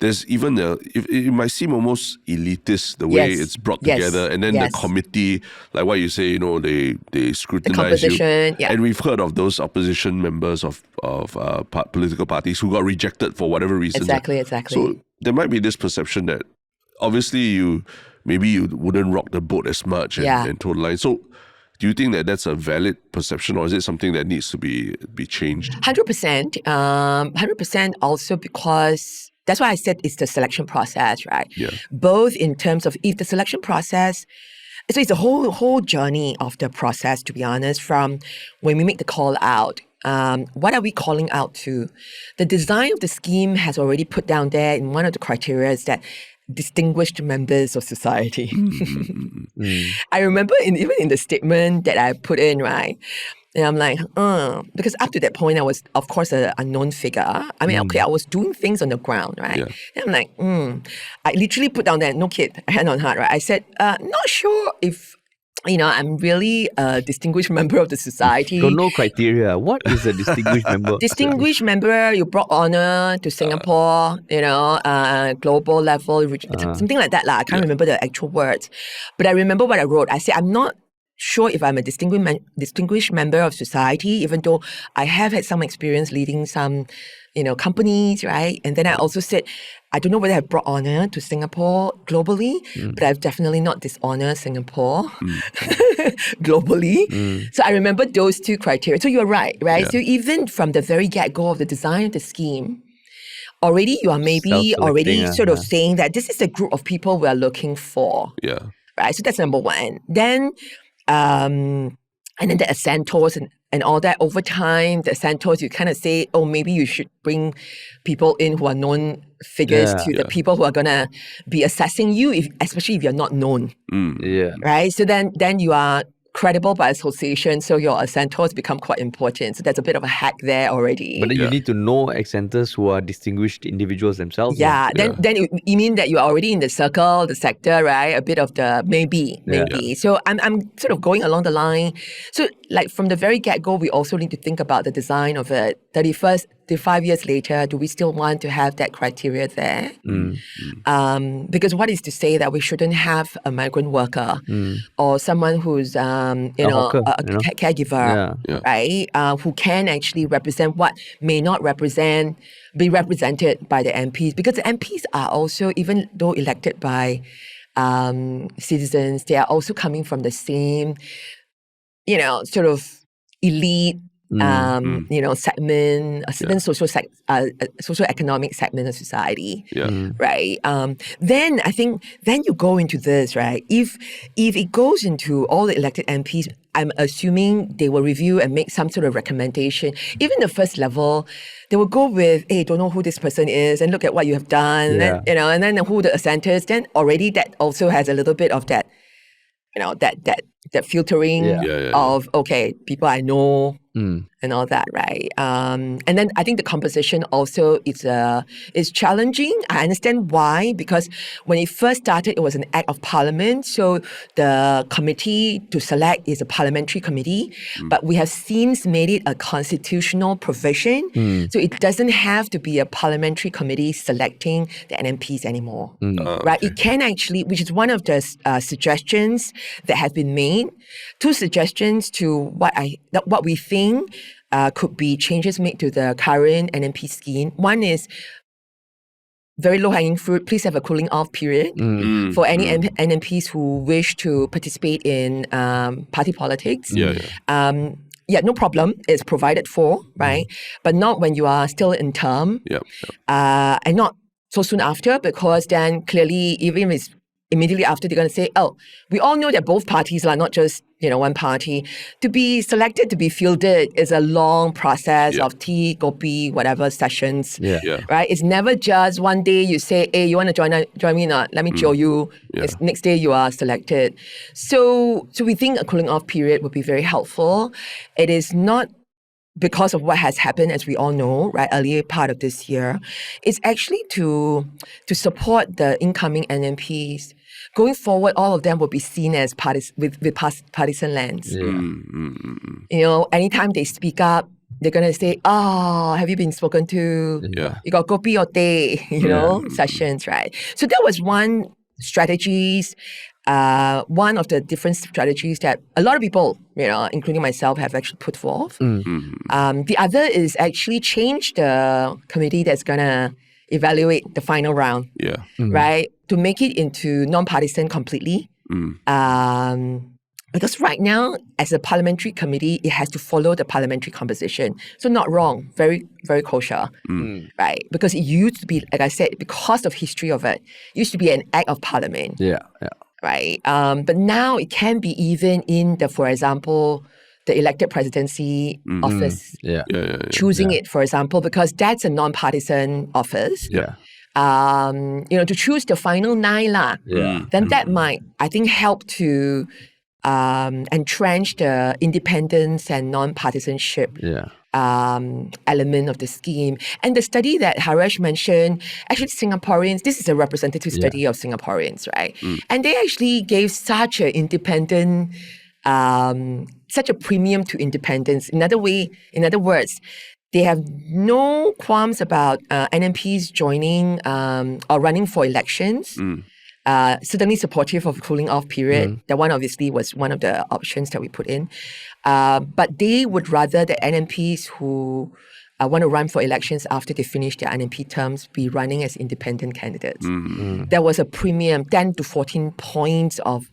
there's even it might seem almost elitist the way it's brought together, and then the committee, like what you say, they scrutinize the you. Yeah. And we've heard of those opposition members of political parties who got rejected for whatever reason. Exactly. So there might be this perception that obviously you wouldn't rock the boat as much and toe the line. So do you think that that's a valid perception, or is it something that needs to be changed? 100%. 100% also because that's why I said it's the selection process, right? Yeah. Both in terms of if the selection process, so it's a whole journey of the process, to be honest, from when we make the call out. What are we calling out to? The design of the scheme has already put down there in one of the criteria is that distinguished members of society. I remember even in the statement that I put in, right? And I'm like, because up to that point, I was, of course, an unknown figure. I mean, I was doing things on the ground, right? Yeah. And I'm like, I literally put down that, no kid, hand on heart, right? I said, not sure if, I'm really a distinguished member of the society. So no criteria. What is a distinguished member? Distinguished member, you brought honor to Singapore, global level, something like that. I can't remember the actual words. But I remember what I wrote. I said, I'm not sure if I'm a distinguished member of society, even though I have had some experience leading some, companies, right? And then I also said, I don't know whether I've brought honor to Singapore globally, but I've definitely not dishonored Singapore globally. So I remember those two criteria. So you're right? Yeah. So even from the very get-go of the design of the scheme, already you are maybe already sort of saying that this is the group of people we are looking for. Yeah. Right? So that's number one. Then, and then the assentos and all that. Over time, the assentos, you kind of say, oh, maybe you should bring people in who are known figures to the people who are going to be assessing you, especially if you're not known. Right? So then you are credible by association, so your assentos become quite important. So there's a bit of a hack there already. But then you need to know accenters who are distinguished individuals themselves. Then you mean that you are already in the circle, the sector, right? A bit of the maybe. So I'm sort of going along the line. So like from the very get-go, we also need to think about the design of it. 35 years later, do we still want to have that criteria there? Because what is to say that we shouldn't have a migrant worker or someone who's a caregiver, right? Who can actually represent what may not be represented by the MPs, because the MPs are also, even though elected by citizens, they are also coming from the same, sort of elite segment, a certain socio-economic segment of society, right? Then I think, you go into this, right? If it goes into all the elected MPs, I'm assuming they will review and make some sort of recommendation. Even the first level, they will go with, hey, don't know who this person is, and look at what you have done, and then who the assenters. Then already that also has a little bit of that, that filtering of, okay, people I know, and all that, right? And then I think the composition also is challenging. I understand why, because when it first started, it was an act of parliament. So the committee to select is a parliamentary committee, but we have since made it a constitutional provision. So it doesn't have to be a parliamentary committee selecting the NMPs anymore, right? Okay. It can actually, which is one of the suggestions that have been made, two suggestions to what we think could be changes made to the current NMP scheme. One is very low-hanging fruit. Please have a cooling off period for any NMPs who wish to participate in party politics. No problem. It's provided for, right? But not when you are still in term. And not so soon after, because then clearly, even if it's immediately after, they're going to say, oh, we all know that both parties are not just, one party. To be selected, to be fielded is a long process of tea, kopi, whatever sessions, right? It's never just one day you say, hey, you want to join me or not? Let me show you. Next day you are selected. So we think a cooling off period would be very helpful. It is not because of what has happened, as we all know, right, earlier part of this year. It's actually to support the incoming NMPs. Going forward, all of them will be seen as partisan lens. Anytime they speak up, they're going to say, oh, have you been spoken to? Yeah. You got kopi or teh, sessions, right? So that was one strategies, one of the different strategies that a lot of people, including myself, have actually put forth. The other is actually change the committee that's going to evaluate the final round, right? To make it into non-partisan completely. Because right now, as a parliamentary committee, it has to follow the parliamentary composition. So not wrong, very, very kosher, right? Because it used to be, like I said, because of history of it, used to be an act of parliament. Right? But now it can be even in the, for example, the elected presidency office, choosing it, for example, because that's a non-partisan office. To choose the final 9 then that might, I think, help to entrench the independence and non-partisanship element of the scheme. And the study that Harish mentioned, actually Singaporeans, this is a representative study of Singaporeans, right? And they actually gave such an independent, such a premium to independence. In other words, they have no qualms about NMPs joining or running for elections. Certainly supportive of cooling off period. That one obviously was one of the options that we put in. But they would rather the NMPs who want to run for elections after they finish their NMP terms be running as independent candidates. There was a premium, 10 to 14 points of,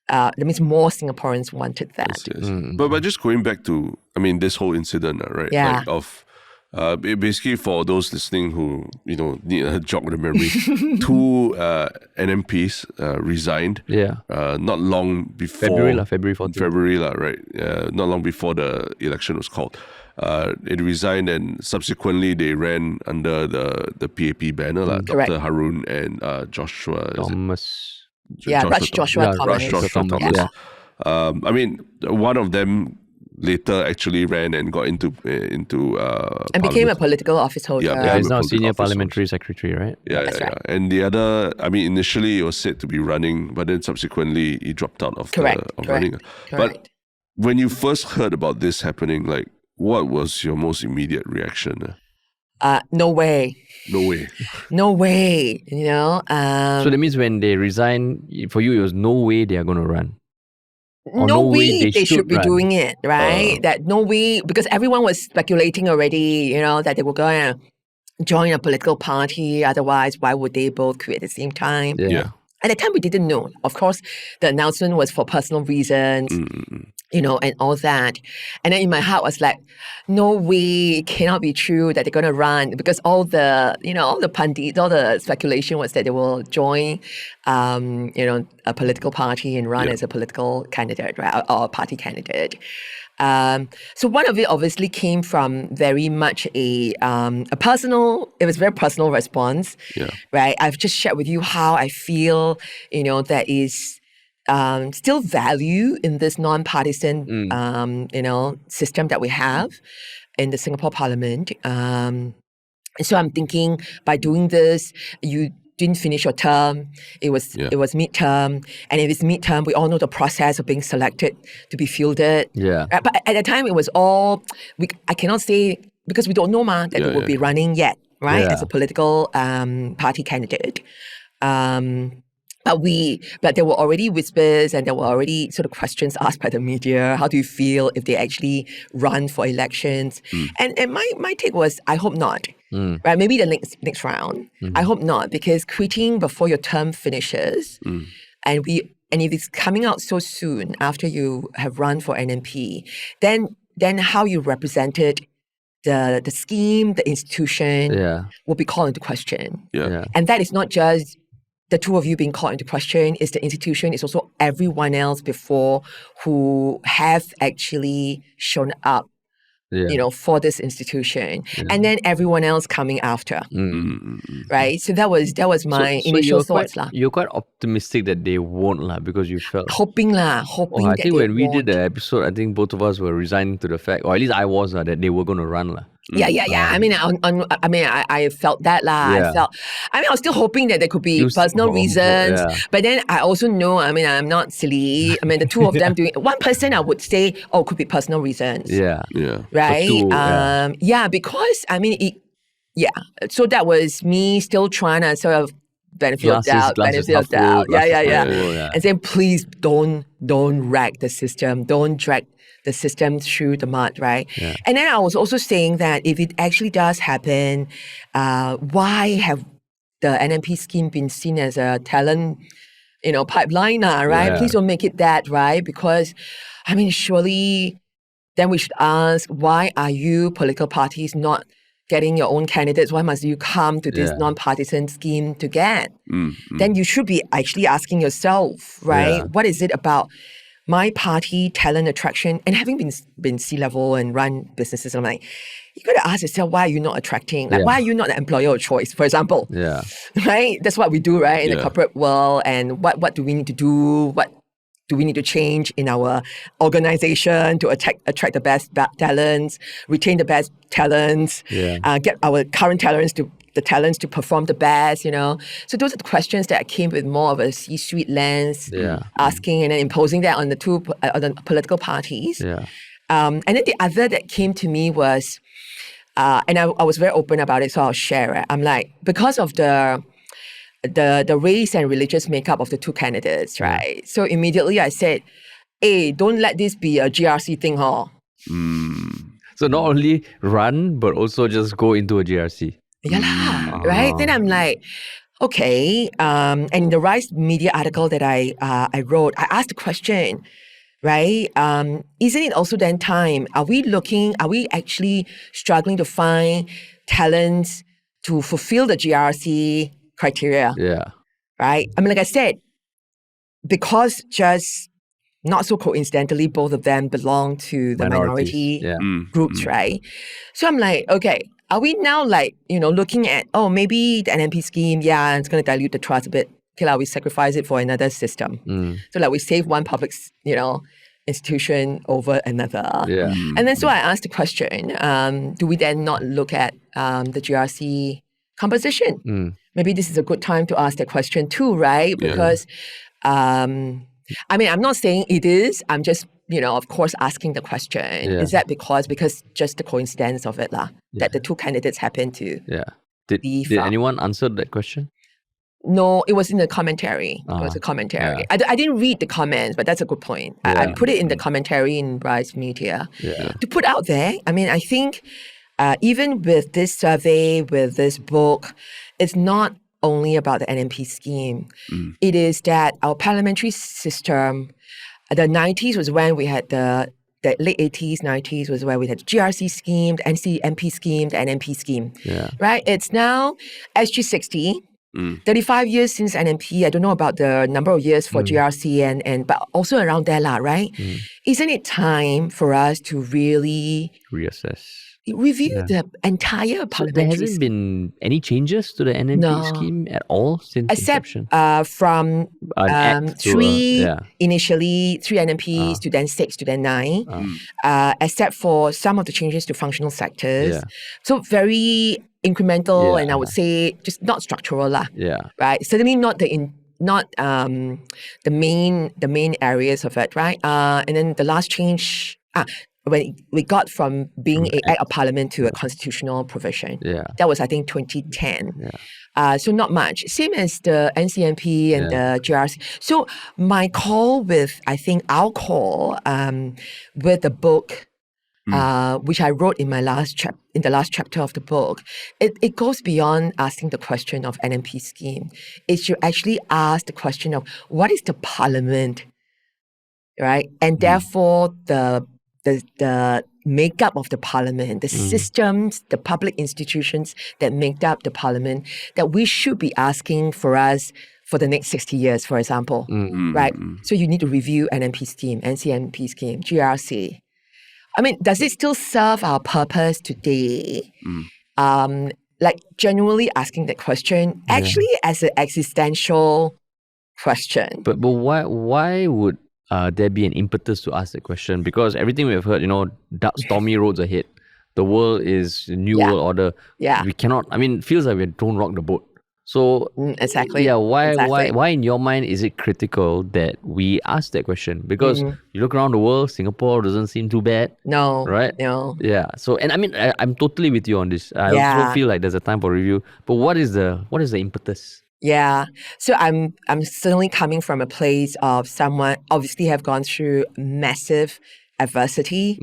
that means more Singaporeans wanted that. But just going back to, this whole incident, right? Yeah. Basically, for those listening who need a jog of the memory, 2 NMPs resigned. Not long before February 14th. Right? Not long before the election was called. It resigned, and subsequently they ran under the PAP banner, Dr. Harun and Joshua Thomas. Joshua Thomas. One of them later actually ran and got into and became a political office holder. He's now senior parliamentary secretary, right? Right. And the other, initially it was said to be running, but then subsequently he dropped out of running. But when you first heard about this happening, what was your most immediate reaction? No way. No way. So that means when they resign, for you it was no way they are going to run. No way they should be doing it, right? That no way, because everyone was speculating already, that they were going to join a political party. Otherwise, why would they both quit at the same time? At the time, we didn't know. Of course, the announcement was for personal reasons, and all that. And then in my heart was like, no way, it cannot be true that they're going to run, because all the, all the pundits, all the speculation was that they will join, a political party and run as a political candidate, right, or a party candidate. So one of it obviously came from very much a very personal response, right? I've just shared with you how I feel, there is still value in this non-partisan, system that we have in the Singapore Parliament. So I'm thinking by doing this, you didn't finish your term. It was midterm, and if it's midterm, we all know the process of being selected to be fielded. But at the time, it was all I cannot say, because we don't know that we will be running yet, right, as a political party candidate. But there were already whispers, and there were already sort of questions asked by the media. How do you feel if they actually run for elections? And my take was, I hope not. Right? Maybe the next round. I hope not, because quitting before your term finishes, and if it's coming out so soon after you have run for NMP, then how you represented the scheme, the institution will be called into question. And that is not just the two of you being called into question, is the institution, is also everyone else before who have actually shown up, for this institution, and then everyone else coming after, right? So that was my initial thoughts. You're quite optimistic that they won't, because you felt hoping. I think when we did the episode, I think both of us were resigning to the fact, or at least I was, that they were going to run. Yeah. I felt that lah. Yeah. I was still hoping that there could be personal reasons. Yeah. But then I also know, I'm not silly. The two of them doing one person, I would say, could be personal reasons. Yeah. Right? Two, because so that was me still trying to sort of benefit of doubt. Yeah. And saying, please don't wreck the system. Don't drag the system through the mud, right? Yeah. And then I was also saying that if it actually does happen, why have the NMP scheme been seen as a talent, pipeline, right? Yeah. Please don't make it that, right? Because, surely then we should ask, why are you political parties not getting your own candidates? Why must you come to this non-partisan scheme to get? Then you should be actually asking yourself, right? Yeah. What is it about my party talent attraction? And having been C-level and run businesses, I'm like, you got to ask yourself, why are you not attracting? Like, why are you not the employer of choice, for example? Yeah. Right? That's what we do, right? In the corporate world. And what do we need to do? What do we need to change in our organization to attract the best talents, retain the best talents, get our current talents to perform the best, So those are the questions that I came with more of a C-suite lens, asking and then imposing that on the two the political parties. Yeah. And then the other that came to me was, and I was very open about it, so I'll share it. I'm like, because of the race and religious makeup of the two candidates, right? So immediately I said, hey, don't let this be a GRC thing, So not only run, but also just go into a GRC. Yeah, right? Then I'm like, okay. And in the Rise Media article that I wrote, I asked the question, right? Isn't it also then time? Are we actually struggling to find talents to fulfill the GRC criteria? Yeah. Right? Like I said, because just not so coincidentally, both of them belong to the minority groups, right? So I'm like, okay, are we now looking at, maybe the NMP scheme, it's going to dilute the trust a bit. Okay, we sacrifice it for another system. So we save one public, institution over another. Yeah. And then so I asked the question, do we then not look at the GRC composition? Maybe this is a good time to ask that question too, right? Because, I'm not saying it is. I'm just, of course, asking the question. Is that because just the coincidence of it that the two candidates happen to Did anyone answer that question? No, it was in the commentary. It was a commentary. I didn't read the comments, but that's a good point. I put it in the commentary in Rise Media to put out there. I think even with this survey, with this book, it's not only about the NMP scheme. It is that our parliamentary system, the 90s was when we had the late 80s, 90s was where we had the GRC scheme, the NMP scheme, the NMP scheme. Right? It's now SG60. 35 years since NMP. I don't know about the number of years for GRC and but also around there, right? Isn't it time for us to really review the entire parliamentary there hasn't been any changes to the NMP scheme at all since inception? From initially 3 NMPs to then 6 to then 9, except for some of the changes to functional sectors. So very incremental, and I would say just not structural, right? Certainly not the main areas of it, right? And then the last change, when we got from being an act of parliament to a constitutional provision, that was I think 2010. So not much. Same as the NCMP and the GRC. So my call with our call with the book. Which I wrote in my in the last chapter of the book, it goes beyond asking the question of NMP scheme. It should actually ask the question of what is the parliament, right? And therefore the makeup of the parliament, the systems, the public institutions that make up the parliament, that we should be asking for us for the next 60 years, for example, right? So you need to review NMP scheme, NCMP scheme, GRC. Does it still serve our purpose today? Genuinely asking that question, actually as an existential question. But why would there be an impetus to ask that question? Because everything we've heard, stormy roads ahead. the world is a new world order. Yeah. We cannot, I mean, it feels like we don't rock the boat. So exactly. Yeah, why Exactly. in your mind is it critical that we ask that question? Because you look around the world, Singapore doesn't seem too bad. No. Right? No. Yeah. So, and I mean, I'm totally with you on this. I Yeah. also feel like there's a time for review. But what is the impetus? Yeah. So I'm certainly coming from a place of someone obviously have gone through massive adversity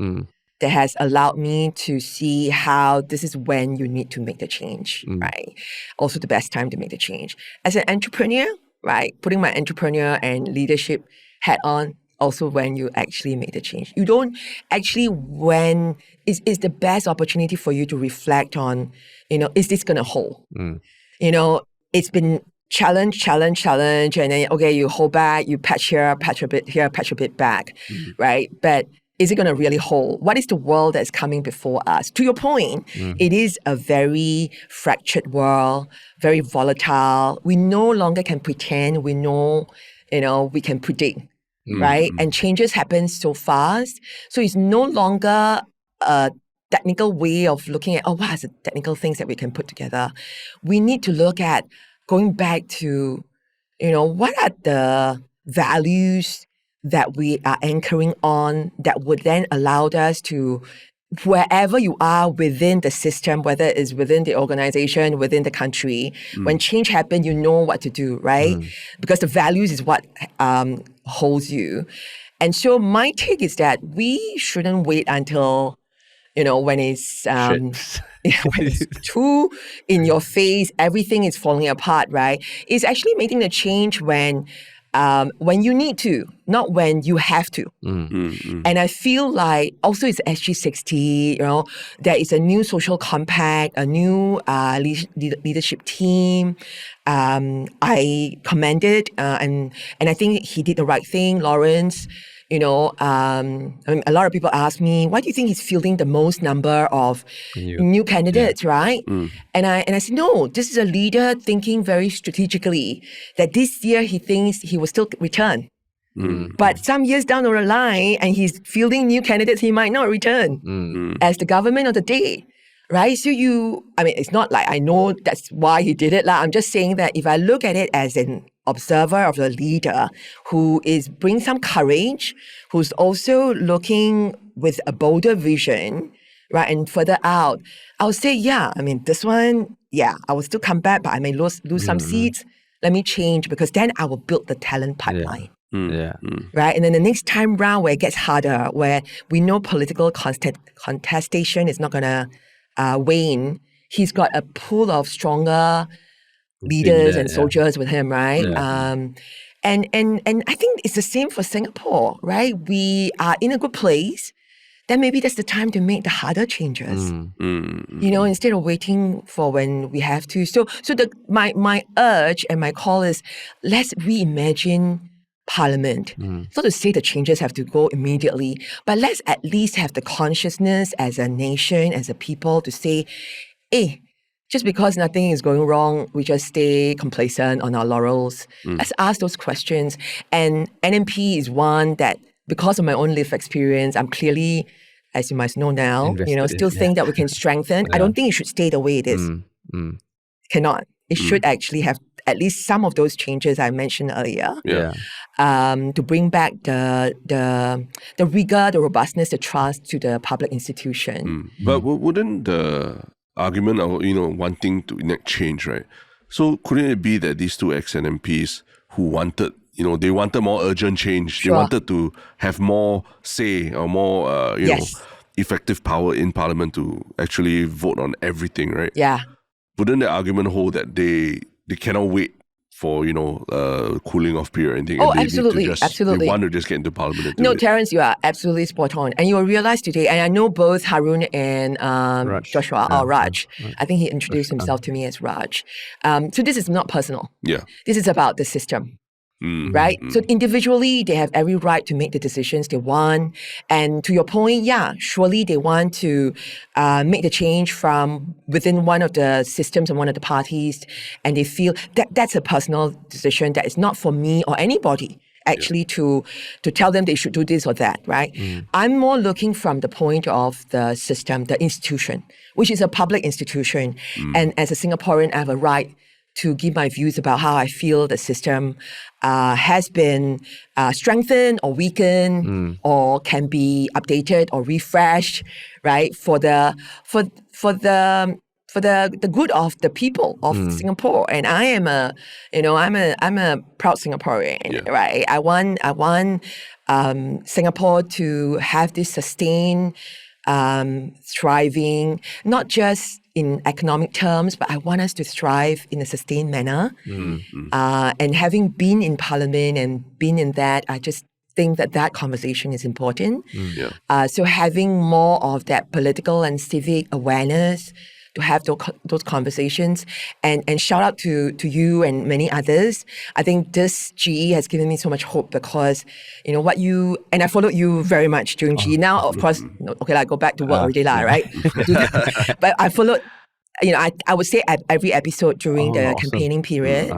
that has allowed me to see how this is when you need to make the change, right? Also the best time to make the change. As an entrepreneur, right? Putting my entrepreneur and leadership hat on, also when you actually make the change. You don't actually when is the best opportunity for you to reflect on, is this going to hold? It's been challenge, and then, okay, you hold back, you patch here, patch a bit here, patch a bit back, right? But is it going to really hold? What is the world that's coming before us? To your point, it is a very fractured world, very volatile. We no longer can pretend we know, we can predict, right? And changes happen so fast. So it's no longer a technical way of looking at, what are the technical things that we can put together? We need to look at going back to, what are the values that we are anchoring on that would then allow us to, wherever you are within the system, whether it's within the organization, within the country, when change happens, you know what to do, right? Because the values is what holds you. And so my take is that we shouldn't wait until, when it's when it's too in your face, everything is falling apart, right? It's actually making the change when you need to, not when you have to. And I feel like also it's 𝘕𝗔, there is a new social compact, a new leadership team. I commended and I think he did the right thing, Lawrence. I mean, a lot of people ask me, why do you think he's fielding the most number of new candidates, right? And I said, no, this is a leader thinking very strategically that this year he thinks he will still return. But some years down the line, and he's fielding new candidates, he might not return as the government of the day. Right? So it's not like I know that's why he did it. I'm just saying that if I look at it as an observer of the leader who is bring some courage, who's also looking with a bolder vision, right, and further out, I would say, this one, I will still come back, but I may lose some seats. Let me change because then I will build the talent pipeline. Right? And then the next time round where it gets harder, where we know political contestation is not going to wane, he's got a pool of stronger leaders and soldiers with him, right? And I think it's the same for Singapore, right? We are in a good place. Then maybe that's the time to make the harder changes. Instead of waiting for when we have to. So my urge and my call is let's reimagine Parliament. Not to say the changes have to go immediately, but let's at least have the consciousness as a nation, as a people to say, hey, just because nothing is going wrong, we just stay complacent on our laurels. Let's ask those questions. And NMP is one that, because of my own lived experience, I'm clearly, as you might know now, still think that we can strengthen. I don't think it should stay the way it is. Cannot. It should actually have at least some of those changes I mentioned earlier. To bring back the rigor, the robustness, the trust to the public institution. But wouldn't the argument of wanting to enact change, right? So couldn't it be that these two ex-NMPs who wanted, they wanted more urgent change, they wanted to have more say or more, effective power in Parliament to actually vote on everything, right? Wouldn't the argument hold that they cannot wait for, cooling off period or anything? Oh, and they absolutely, need to absolutely. They want to just get into Parliament and do it. Terence, you are absolutely spot on. And you will realize today, and I know both Harun and Joshua, or Raj. I think he introduced himself to me as Raj. So this is not personal. This is about the system. Right? So individually, they have every right to make the decisions they want. And to your point, surely they want to make the change from within one of the systems and one of the parties. And they feel that that's a personal decision that is not for me or anybody actually to tell them they should do this or that, right? I'm more looking from the point of the system, the institution, which is a public institution. And as a Singaporean, I have a right to give my views about how I feel the system has been strengthened or weakened or can be updated or refreshed, right? For the good of the people of Singapore. And I am I'm a proud Singaporean, right? I want Singapore to have this sustained, thriving, not just in economic terms, but I want us to thrive in a sustained manner. And having been in Parliament and been in that, I just think that conversation is important. So having more of that political and civic awareness to have those conversations, and shout out to you and many others. I think this GE has given me so much hope because, and I followed you very much during GE. Now, of course, I go back to work already, right? But I followed, I would say at every episode during the campaigning period.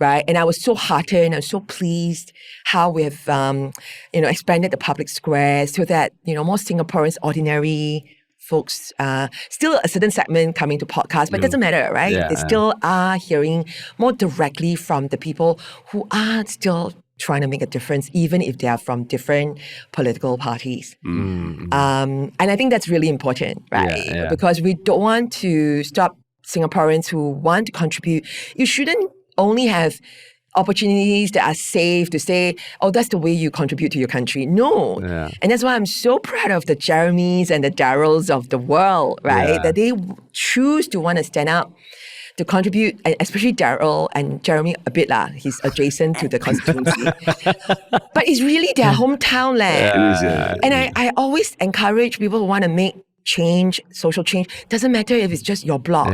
Right. And I was so heartened, I was so pleased how we have, expanded the public square so that, more Singaporeans, ordinary folks, still a certain segment coming to podcasts, but it doesn't matter, right? They still are hearing more directly from the people who are still trying to make a difference, even if they are from different political parties. And I think that's really important, right? Because we don't want to stop Singaporeans who want to contribute. You shouldn't only have opportunities that are safe to say, oh, that's the way you contribute to your country. No. And that's why I'm so proud of the Jeremys and the Daryls of the world, right? That they choose to want to stand up to contribute, and especially Daryl and Jeremy a bit lah. He's adjacent to the constituency. But it's really their hometown land. And I always encourage people who want to make change, social change. Doesn't matter if it's just your block.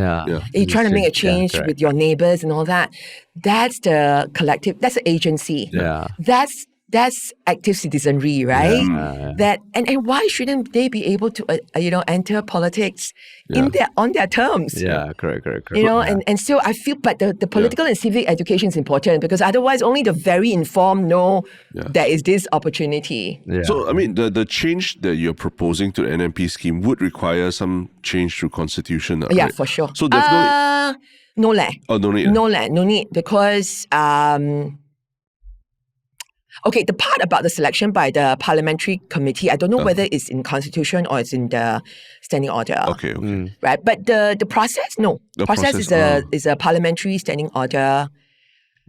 You're trying to make a change with your neighbors and all that. That's the collective, that's the agency. That's active citizenry, right? That and why shouldn't they be able to enter politics on their terms? Correct. And so I feel, but the political and civic education is important because otherwise only the very informed know there is this opportunity. So I mean, the change that you're proposing to the NMP scheme would require some change to constitution, right? Yeah, for sure. So definitely no need. No need because okay, the part about the selection by the parliamentary committee, I don't know whether it's in constitution or it's in the standing order. Okay. Right, but the process, no. The process is a parliamentary standing order,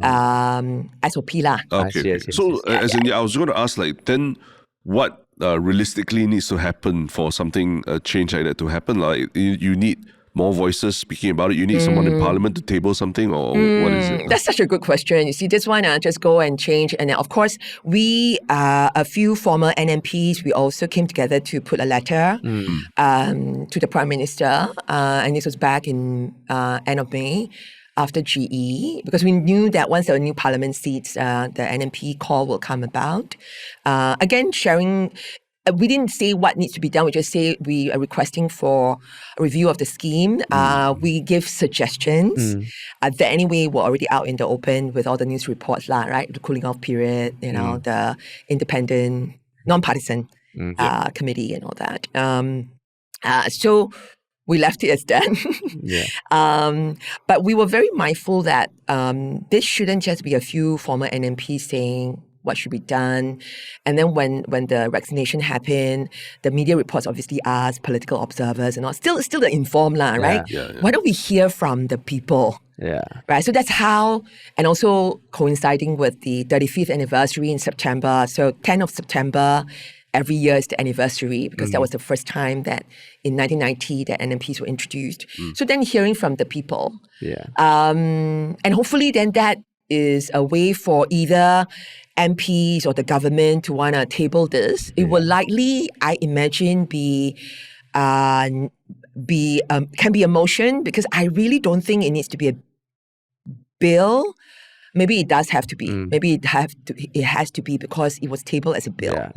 S.O.P lah. Okay. So I was going to ask, then what realistically needs to happen for something, a change like that to happen? Like you need more voices speaking about it? You need someone in Parliament to table something, or what is it? That's such a good question. You see, this one, just go and change. And of course, we, a few former NMPs, we also came together to put a letter to the Prime Minister. And this was back in end of May after GE, because we knew that once there were new Parliament seats, the NMP call will come about. Again, sharing... we didn't say what needs to be done. We just say we are requesting for a review of the scheme. We give suggestions that anyway were already out in the open with all the news reports, right? The cooling off period, the independent, non-partisan committee and all that. So we left it as that. But we were very mindful that this shouldn't just be a few former NMPs saying what should be done. And then when the vaccination happened, the media reports obviously asked political observers and all. Still the informed lah, right? Why don't we hear from the people? Right. So that's how, and also coinciding with the 35th anniversary in September. So 10th of September, every year is the anniversary because that was the first time that in 1990 that NMPs were introduced. So then hearing from the people. And hopefully then that is a way for either MPs or the government to want to table this. It will likely, I imagine, can be a motion, because I really don't think it needs to be a bill. Maybe it does have to be. Maybe it has to be because it was tabled as a bill.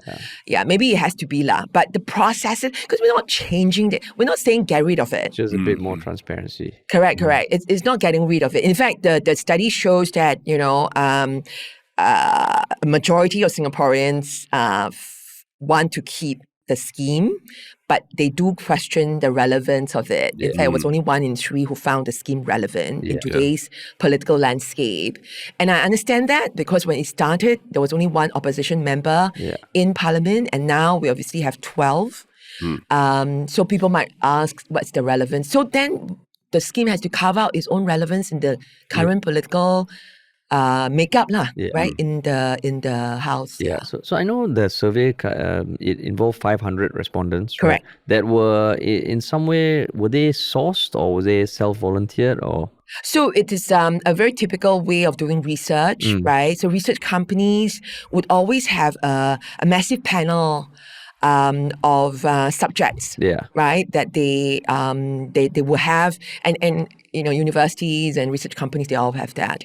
Maybe it has to be lah. But the process, because we're not changing it. We're not saying get rid of it. Just a bit more transparency. Correct. It's not getting rid of it. In fact, the study shows that, a majority of Singaporeans want to keep the scheme, but they do question the relevance of it. In fact, it was only 1 in 3 who found the scheme relevant in today's political landscape. And I understand that because when it started, there was only 1 opposition member in Parliament, and now we obviously have 12. So people might ask, what's the relevance? So then the scheme has to carve out its own relevance in the current political makeup right, in the house. So I know the survey, it involved 500 respondents. Correct. Right? That were in some way, were they sourced or were they self-volunteered or? So it is a very typical way of doing research, right? So research companies would always have a massive panel of subjects, right? That they will have, and universities and research companies, they all have that.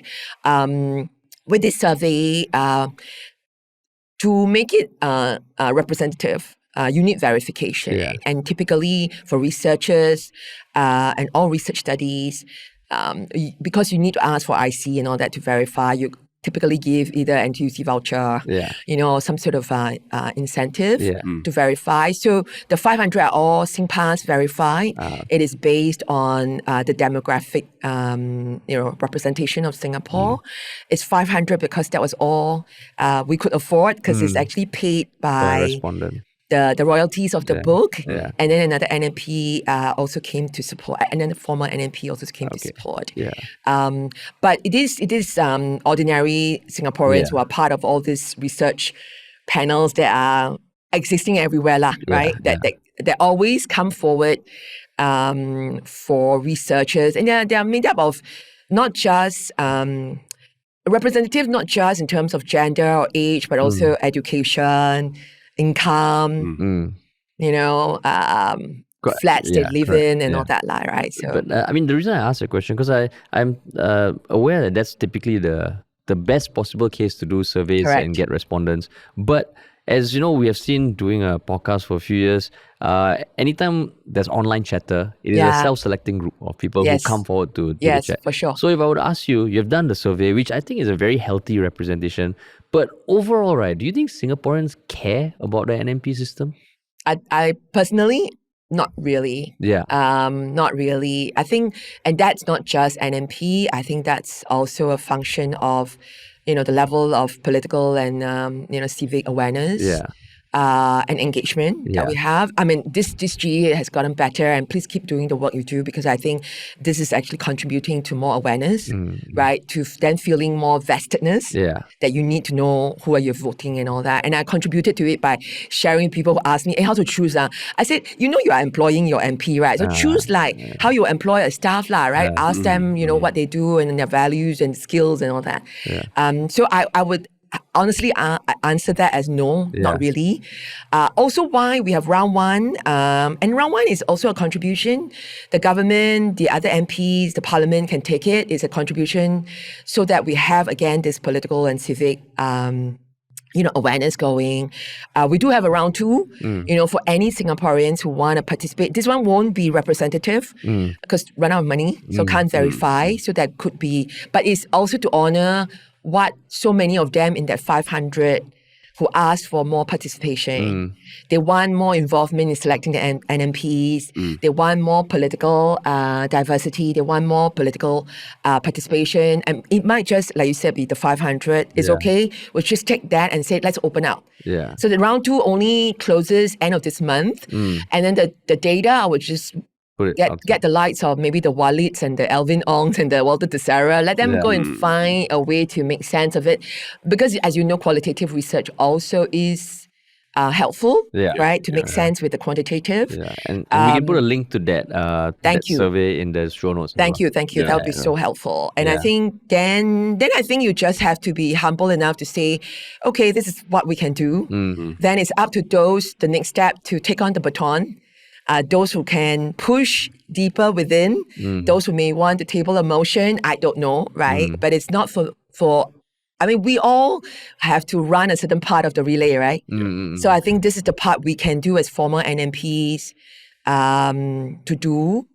With this survey, to make it representative, you need verification, and typically for researchers and all research studies, because you need to ask for IC and all that to verify, you typically give either NTUC voucher, some sort of incentive to verify. So the 500 are all SingPass verified. It is based on the demographic, representation of Singapore. It's 500 because that was all we could afford, because it's actually paid by the royalties of the book. And then another NMP also came to support, and then the former NMP also came to support. But it is ordinary Singaporeans who are part of all these research panels that are existing everywhere, right? That always come forward for researchers. And they are made up of not just representative, not just in terms of gender or age, but also education, income, flats they live in and all that, right? So, but the reason I asked the question, because I'm aware that that's typically the best possible case to do surveys and get respondents. But as you know, we have seen doing a podcast for a few years, anytime there's online chatter, it is a self-selecting group of people who come forward to do the chat. For sure. So if I would ask you, you've done the survey, which I think is a very healthy representation, but overall, right, do you think Singaporeans care about the NMP system? I personally, not really. Not really. I think, and that's not just NMP, I think that's also a function of, the level of political and, civic awareness. And engagement that we have. This GE has gotten better, and please keep doing the work you do, because I think this is actually contributing to more awareness, right? To then feeling more vestedness, that you need to know who are you voting and all that. And I contributed to it by sharing people who asked me, how to choose? I said, you are employing your MP, right? So choose how you employ a staff, right? Ask them, what they do and their values and skills and all that. So I would honestly answer that as no, not really. Also why we have round 1, and round 1 is also a contribution. The government, the other MPs, the parliament can take it. It's a contribution so that we have, again, this political and civic awareness going. We do have a round 2, for any Singaporeans who want to participate. This one won't be representative because run out of money, so can't verify. So that could be, but it's also to honor what so many of them in that 500 who asked for more participation. They want more involvement in selecting the NMPs. They want more political diversity. They want more political participation. And it might just, like you said, be the 500. It's okay. We'll just take that and say, let's open up. So the round 2 only closes end of this month. And then the data, I would just get the likes of maybe the 𝘕𝘲𝘗 and the Alvin Ongs and the 𝘕𝘲𝘗. Let them go and find a way to make sense of it. Because as you know, qualitative research also is helpful, right? To make sense with the quantitative. And we can put a link to that, survey in the show notes. Thank you. That would be so helpful. And I think then I think you just have to be humble enough to say, okay, this is what we can do. Then it's up to those, the next step, to take on the baton. Those who can push deeper within, those who may want to table a motion, I don't know, right? But it's not for we all have to run a certain part of the relay, right? So I think this is the part we can do as former NMPs to do.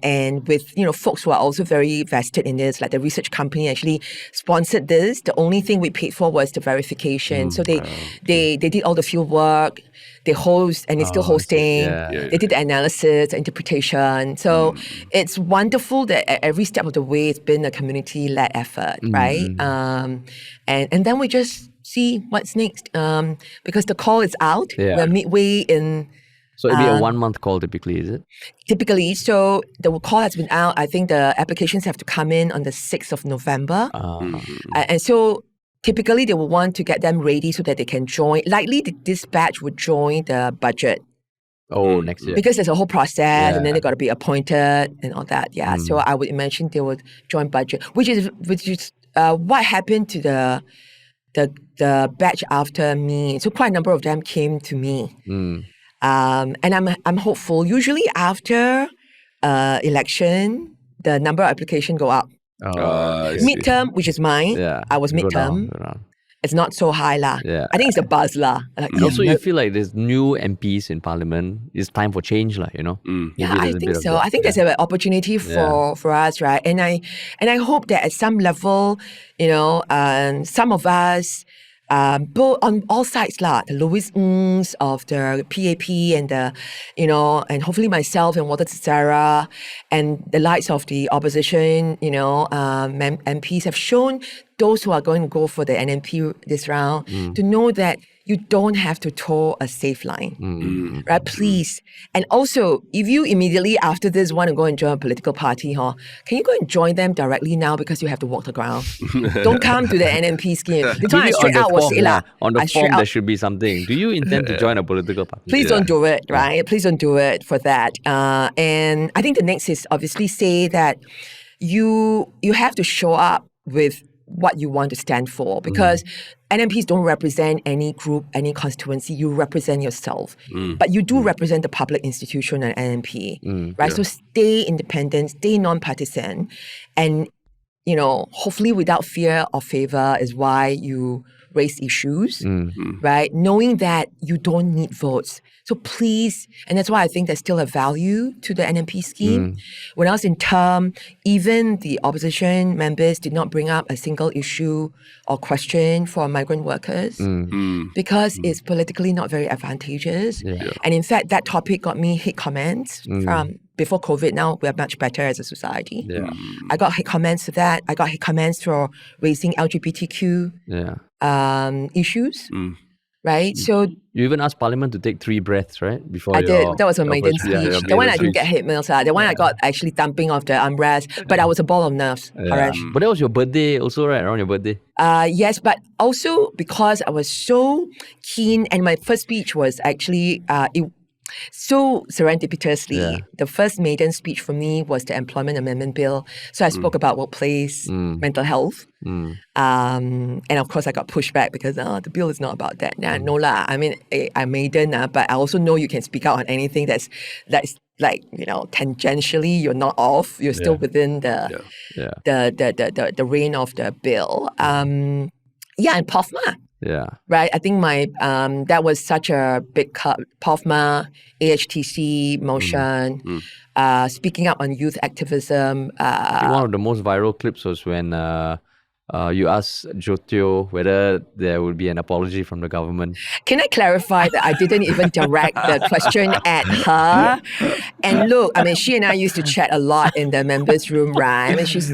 and with, folks who are also very vested in this, like the research company actually sponsored this. The only thing we paid for was the verification. So they did all the field work. They host, and it's still hosting. They did the analysis, interpretation. So it's wonderful that at every step of the way, it's been a community-led effort, right? And then we just see what's next. Because the call is out. We're midway in... So it'll be a 1 month call typically, is it? Typically. So the call has been out. I think the applications have to come in on the 6th of November. And so typically they will want to get them ready so that they can join. Likely this batch would join the budget. Oh, next year. Because there's a whole process and then they got to be appointed and all that. So I would imagine they would join budget, which is what happened to the batch after me. So quite a number of them came to me. And I'm hopeful. Usually after election, the number of applications go up. Midterm, which is mine. I was midterm. It's not so high lah. I think it's the buzz lah. Also, you feel like there's new MPs in Parliament. It's time for change lah. I think so. I think there's an opportunity for us, right? And I hope that at some level, some of us. Both on all sides lah, the 𝘠𝘕𝗏𝘗𝑠 of the PAP and and hopefully myself and 𝘠𝘰𝘯𝘵 and the likes of the opposition, MPs have shown those who are going to go for the NMP this round to know that you don't have to toe a safe line, right? Please. And also, if you immediately after this want to go and join a political party, can you go and join them directly now because you have to walk the ground? Don't come to the NMP scheme. This one I straight out was say lah. On the form, there should be something. Do you intend to join a political party? Please don't do it, right? Please don't do it for that. And I think the next is obviously say that you have to show up with what you want to stand for, because NMPs don't represent any group, any constituency. You represent yourself. But you do represent the public institution and NMP, right? So stay independent, stay non-partisan, and, hopefully without fear or favor is why you raise issues, right? Knowing that you don't need votes. So please, and that's why I think there's still a value to the NMP scheme. When I was in term, even the opposition members did not bring up a single issue or question for migrant workers because it's politically not very advantageous. And in fact, that topic got me hate comments from before COVID. Now we're much better as a society. I got hate comments for that. I got hate comments for raising LGBTQ issues. Right? So you even asked Parliament to take 3 breaths, right? Before I did. That was a maiden speech. The one I didn't get hate mails. The one I got actually dumping of the unrest. But I was a ball of nerves. But that was your birthday also, right? Around your birthday. Yes, but also because I was so keen, and my first speech was actually so serendipitously, the first maiden speech for me was the Employment Amendment Bill. So I spoke about workplace mental health. And of course I got pushed back because the bill is not about that. No lah. I mean, I'm maiden, but I also know you can speak out on anything that's like, tangentially you're not off. You're still within the reign of the bill. And POFMA. Right. I think my that was such a big POFMA, AHTC motion, speaking up on youth activism. One of the most viral clips was when you asked Jyotio whether there would be an apology from the government. Can I clarify that I didn't even direct the question at her? And look, I mean, she and I used to chat a lot in the members' room, right? I mean, she's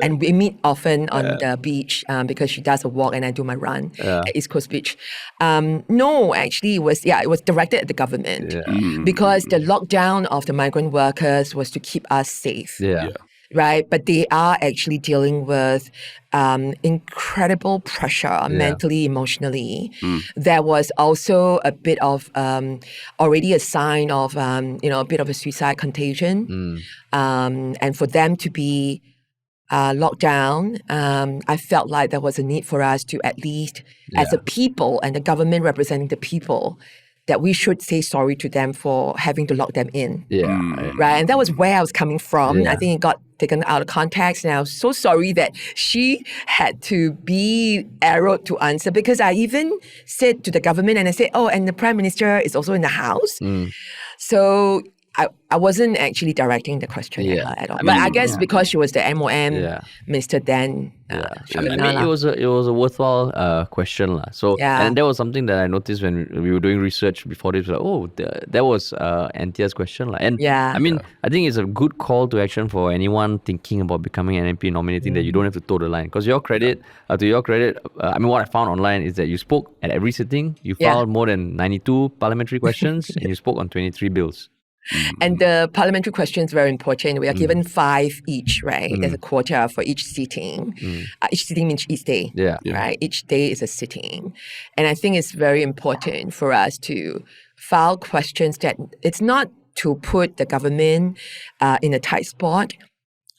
and we meet often on the beach because she does a walk and I do my run at East Coast Beach. No, actually, it was directed at the government because the lockdown of the migrant workers was to keep us safe. Right, but they are actually dealing with incredible pressure mentally, emotionally. There was also a bit of already a sign of a bit of a suicide contagion, and for them to be locked down, I felt like there was a need for us to at least, as a people and the government representing the people, that we should say sorry to them for having to lock them in. Right? And that was where I was coming from. I think it got taken out of context, and I was so sorry that she had to be arrowed to answer, because I even said to the government, and I said, and the Prime Minister is also in the house. So I wasn't actually directing the question at her at all. But I guess because she was the MOM minister then, it was a worthwhile question. So, and that was something that I noticed when we were doing research before this. Like, that was Anthea's question. And I think it's a good call to action for anyone thinking about becoming an MP, nominating, that you don't have to toe the line. Because to your credit, what I found online is that you spoke at every sitting, you filed more than 92 parliamentary questions, and you spoke on 23 bills. And the parliamentary question is very important. We are given 5 each, right? There's a quota for each sitting. Each sitting means each day, right? Each day is a sitting. And I think it's very important for us to file questions that it's not to put the government in a tight spot.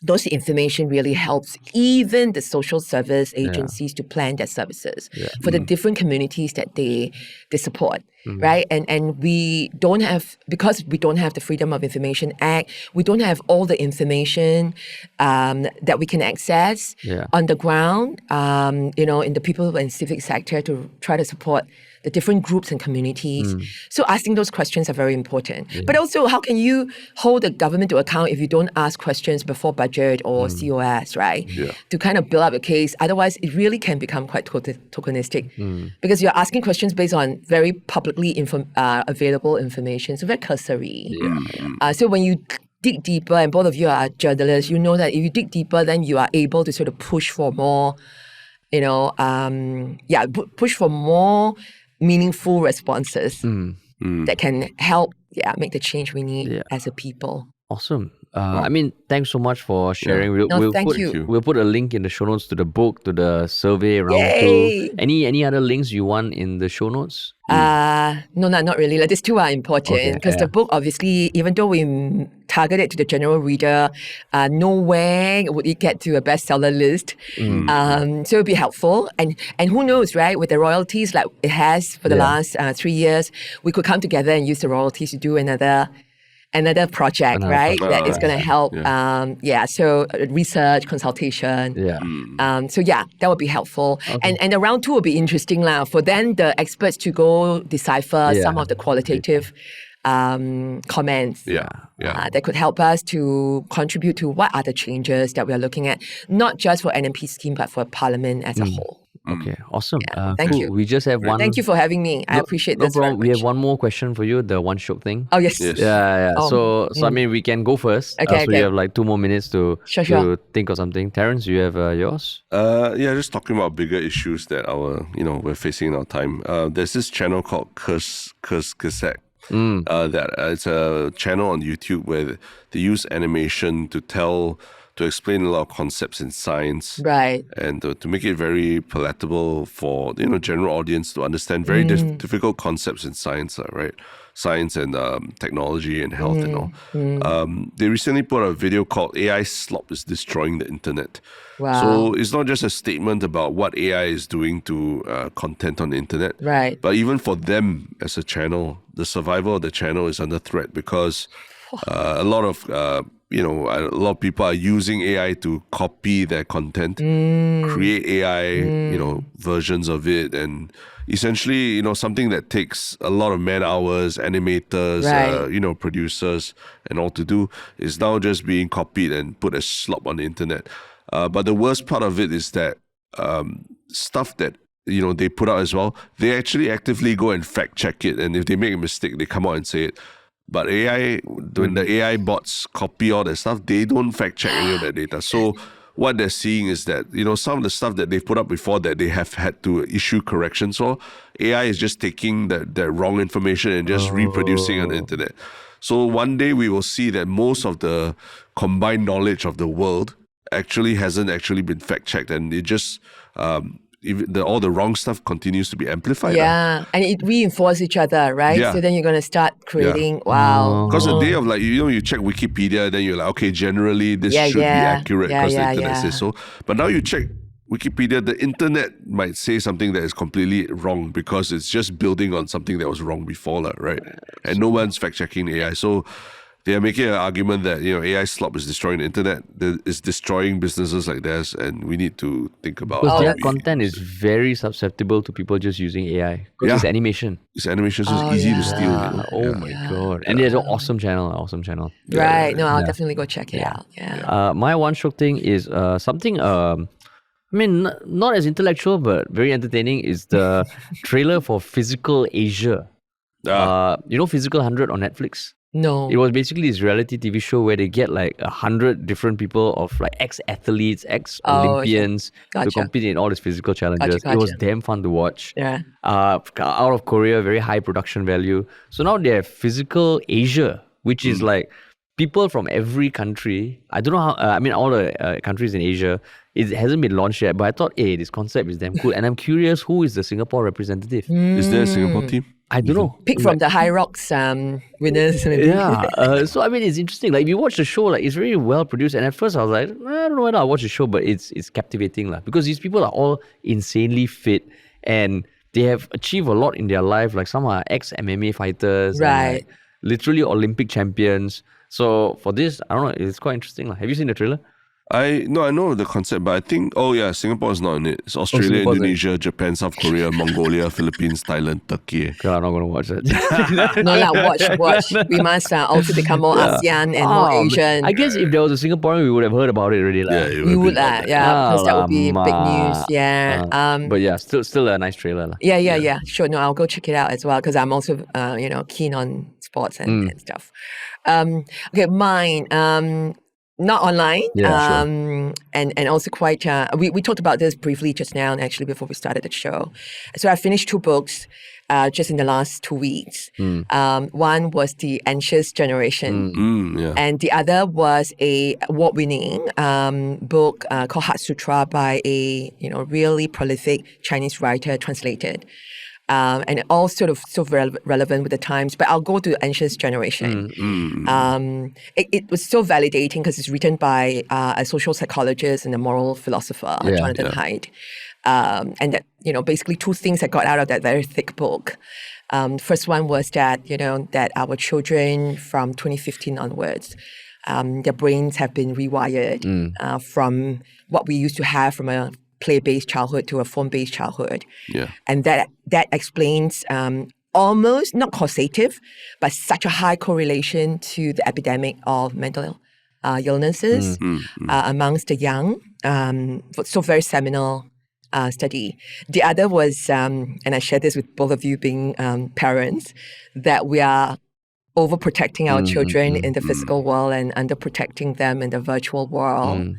Those information really helps even the social service agencies to plan their services for the different communities that they support, right? And we don't have, because we don't have the Freedom of Information Act, we don't have all the information that we can access on the ground, in the people and civic sector to try to support the different groups and communities. So asking those questions are very important. But also, how can you hold the government to account if you don't ask questions before budget or COS, right? To kind of build up a case. Otherwise, it really can become quite tokenistic because you're asking questions based on very publicly available information. So very cursory. So when you dig deeper, and both of you are journalists, you know that if you dig deeper, then you are able to sort of push for more, push for more meaningful responses that can help make the change we need as a people. Awesome. Thanks so much for sharing. Thank you. We'll put a link in the show notes to the book, to the survey round 2. Any other links you want in the show notes? No, not really. These 2 are important because the book, obviously, even though we target it to the general reader, nowhere would it get to a bestseller list. So it'll be helpful. And who knows, right? With the royalties like it has for the last 3 years, we could come together and use the royalties to do another project, right? That is going to help. So research, consultation. That would be helpful. And the round 2 will be interesting for then the experts to go decipher some of the qualitative comments that could help us to contribute to what are the changes that we are looking at, not just for NMP scheme, but for Parliament as a whole. Okay, awesome. Thank you. We just have one. Thank you for having me. I appreciate this. No problem. We have one more question for you. The One Shiok Thing. Oh yes. So we can go first. So you have like 2 more minutes to think of something. Terence, you have yours. Just talking about bigger issues that we're facing in our time. There's this channel called 𝘊𝘲𝘊𝘁. It's a channel on YouTube where they use animation to explain a lot of concepts in science, right? And to make it very palatable for general audience to understand very difficult concepts in science, right? Science and technology and health and all. They recently put a video called "AI slop is destroying the internet." Wow! So it's not just a statement about what AI is doing to content on the internet, right? But even for them as a channel, the survival of the channel is under threat because a lot of people are using AI to copy their content, create AI, versions of it, and essentially, something that takes a lot of man hours, animators, producers, and all to do is now just being copied and put as slop on the internet. But the worst part of it is that stuff that they put out as well, they actually actively go and fact check it, and if they make a mistake, they come out and say it. But when the AI bots copy all that stuff, they don't fact check any of that data. So what they're seeing is that, some of the stuff that they've put up before that they have had to issue corrections for, AI is just taking that wrong information and just reproducing on the internet. So one day we will see that most of the combined knowledge of the world hasn't been fact checked, and it just all the wrong stuff continues to be amplified. And it reinforces each other, right? So then you're going to start creating, Because the day of you check Wikipedia, then you're like, okay, generally this should be accurate because the internet says so. But now you check Wikipedia, the internet might say something that is completely wrong because it's just building on something that was wrong before, right? And no one's fact-checking AI. So they are making an argument that AI slop is destroying the internet, it's destroying businesses like theirs, and we need to think about Because how their we content is very susceptible to people just using AI. Because it's animation. It's animation, so it's easy to steal. Oh my god! And there's an awesome channel. Right. No, I'll definitely go check it out. Yeah. My One Shiok Thing is something. I mean, not as intellectual, but very entertaining. Is the trailer for Physical Asia. You know Physical 100 on Netflix? No. It was basically this reality TV show where they get like 100 different people of like ex-athletes, ex-Olympians to compete in all these physical challenges. It was damn fun to watch. Yeah. Out of Korea, very high production value. So now they have Physical Asia, which is like people from every country. I don't know how, all the countries in Asia, it hasn't been launched yet, but I thought, hey, this concept is damn cool. And I'm curious, who is the Singapore representative? Is there a Singapore team? I don't know. Pick from the High Rocks winners. Maybe. Yeah. So, I mean, it's interesting. Like, if you watch the show, like, it's really well produced. And at first, I was like, I don't know whether I'll watch the show, but it's captivating. Because these people are all insanely fit and they have achieved a lot in their life. Like, some are ex-MMA fighters. Right. And, like, literally Olympic champions. So, for this, I don't know, it's quite interesting. Have you seen the trailer? I know the concept, but I think, Singapore is not in it. It's Australia, Indonesia, Japan, South Korea, Mongolia, Philippines, Thailand, Turkey. God, I'm not going to watch that. No, watch. We must also become more ASEAN and more Asian. I guess if there was a Singaporean, we would have heard about it already. We would, because that would be big news. But yeah, still a nice trailer. Yeah. Sure. No, I'll go check it out as well because I'm also, keen on sports and stuff. Okay, mine. Not online, and also quite. We talked about this briefly just now, actually, before we started the show. So I finished 2 books just in the last 2 weeks. One was The Anxious Generation, and the other was a award-winning book called 𝗦𝘓 𝗦𝗏 by a really prolific Chinese writer, translated. And it all sort of so relevant with the times. But I'll go to Anxious Generation. It was so validating because it's written by a social psychologist and a moral philosopher, Jonathan Haidt. And that, basically 2 things I got out of that very thick book. First one was that, that our children from 2015 onwards, their brains have been rewired from what we used to have from a play-based childhood to a phone-based childhood. Yeah. And that explains almost, not causative, but such a high correlation to the epidemic of mental illnesses amongst the young. So very seminal study. The other was, and I share this with both of you being parents, that we are overprotecting our children in the physical world and underprotecting them in the virtual world.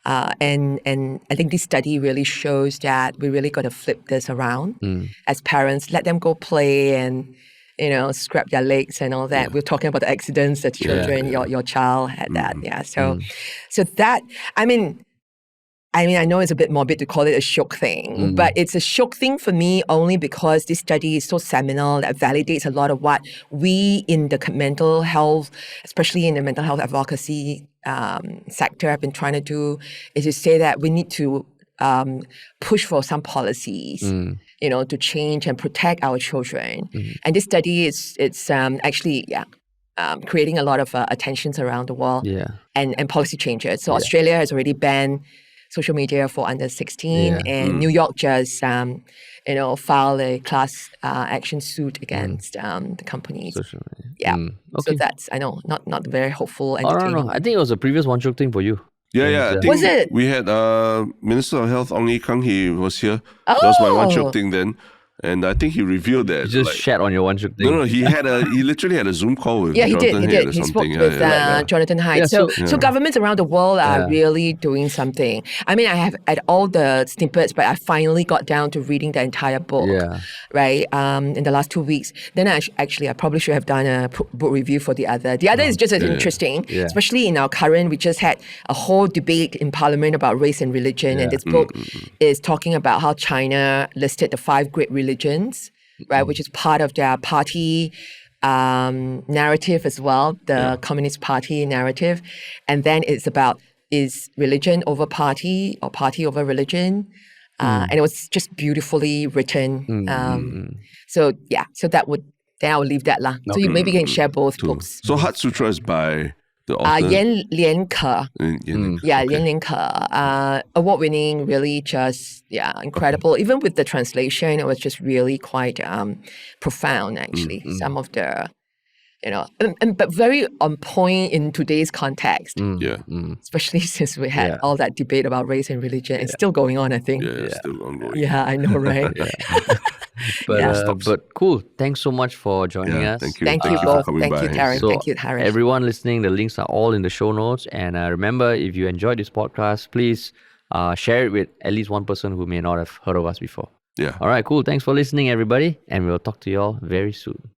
And I think this study really shows that we really got to flip this around as parents. Let them go play and, scrap their legs and all that. We're talking about the accidents that children, your child had that. Yeah. So that, I know it's a bit morbid to call it a Shiok thing, but it's a Shiok thing for me only because this study is so seminal that validates a lot of what we in the mental health, especially in the mental health advocacy sector, have been trying to do, is to say that we need to push for some policies, to change and protect our children. And this study it's actually creating a lot of attentions around the world and policy changes. So Australia has already banned social media for under 16, and New York just, filed a class action suit against the companies. Okay. So that's, I know, not very hopeful. I don't know. I think it was a previous One Shiok Thing for you. I think was it? We had Minister of Health Ong Ye Kung. He was here. That was my One Shiok Thing then. And I think he revealed that. You just shat on your One Shiok Thing. No, he literally had a Zoom call with Jonathan he did. He spoke with Jonathan Haidt. So governments around the world are really doing something. I mean, I have had all the snippets, but I finally got down to reading the entire book, right, in the last 2 weeks. Then I probably should have done a book review for the other. The other is just as interesting, especially in our current, we just had a whole debate in Parliament about race and religion. And this book is talking about how China listed the 5 great religions, right, which is part of their party narrative as well, the Communist Party narrative. And then it's about, is religion over party or party over religion? And it was just beautifully written. So that Then I'll leave that lah. So you maybe can share both books. So Heart Sutra is by the author? 𝘤𝘰𝘂𝗍. Yeah, okay. 𝘤𝘰𝘂𝗍. Award-winning, really just, incredible. Even with the translation, it was just really quite profound, actually. Some of the, but very on point in today's context. Especially since we had all that debate about race and religion. It's still going on, I think. Yeah, still ongoing. Yeah, I know, right? But cool. Thanks so much for joining us. Thank you. Thank you both. Thank you, Karen. So Thank you, 𝘕𝑺. everyone listening, the links are all in the show notes. And remember, if you enjoyed this podcast, please share it with at least one person who may not have heard of us before. Yeah. All right, cool. Thanks for listening, everybody. And we'll talk to you all very soon.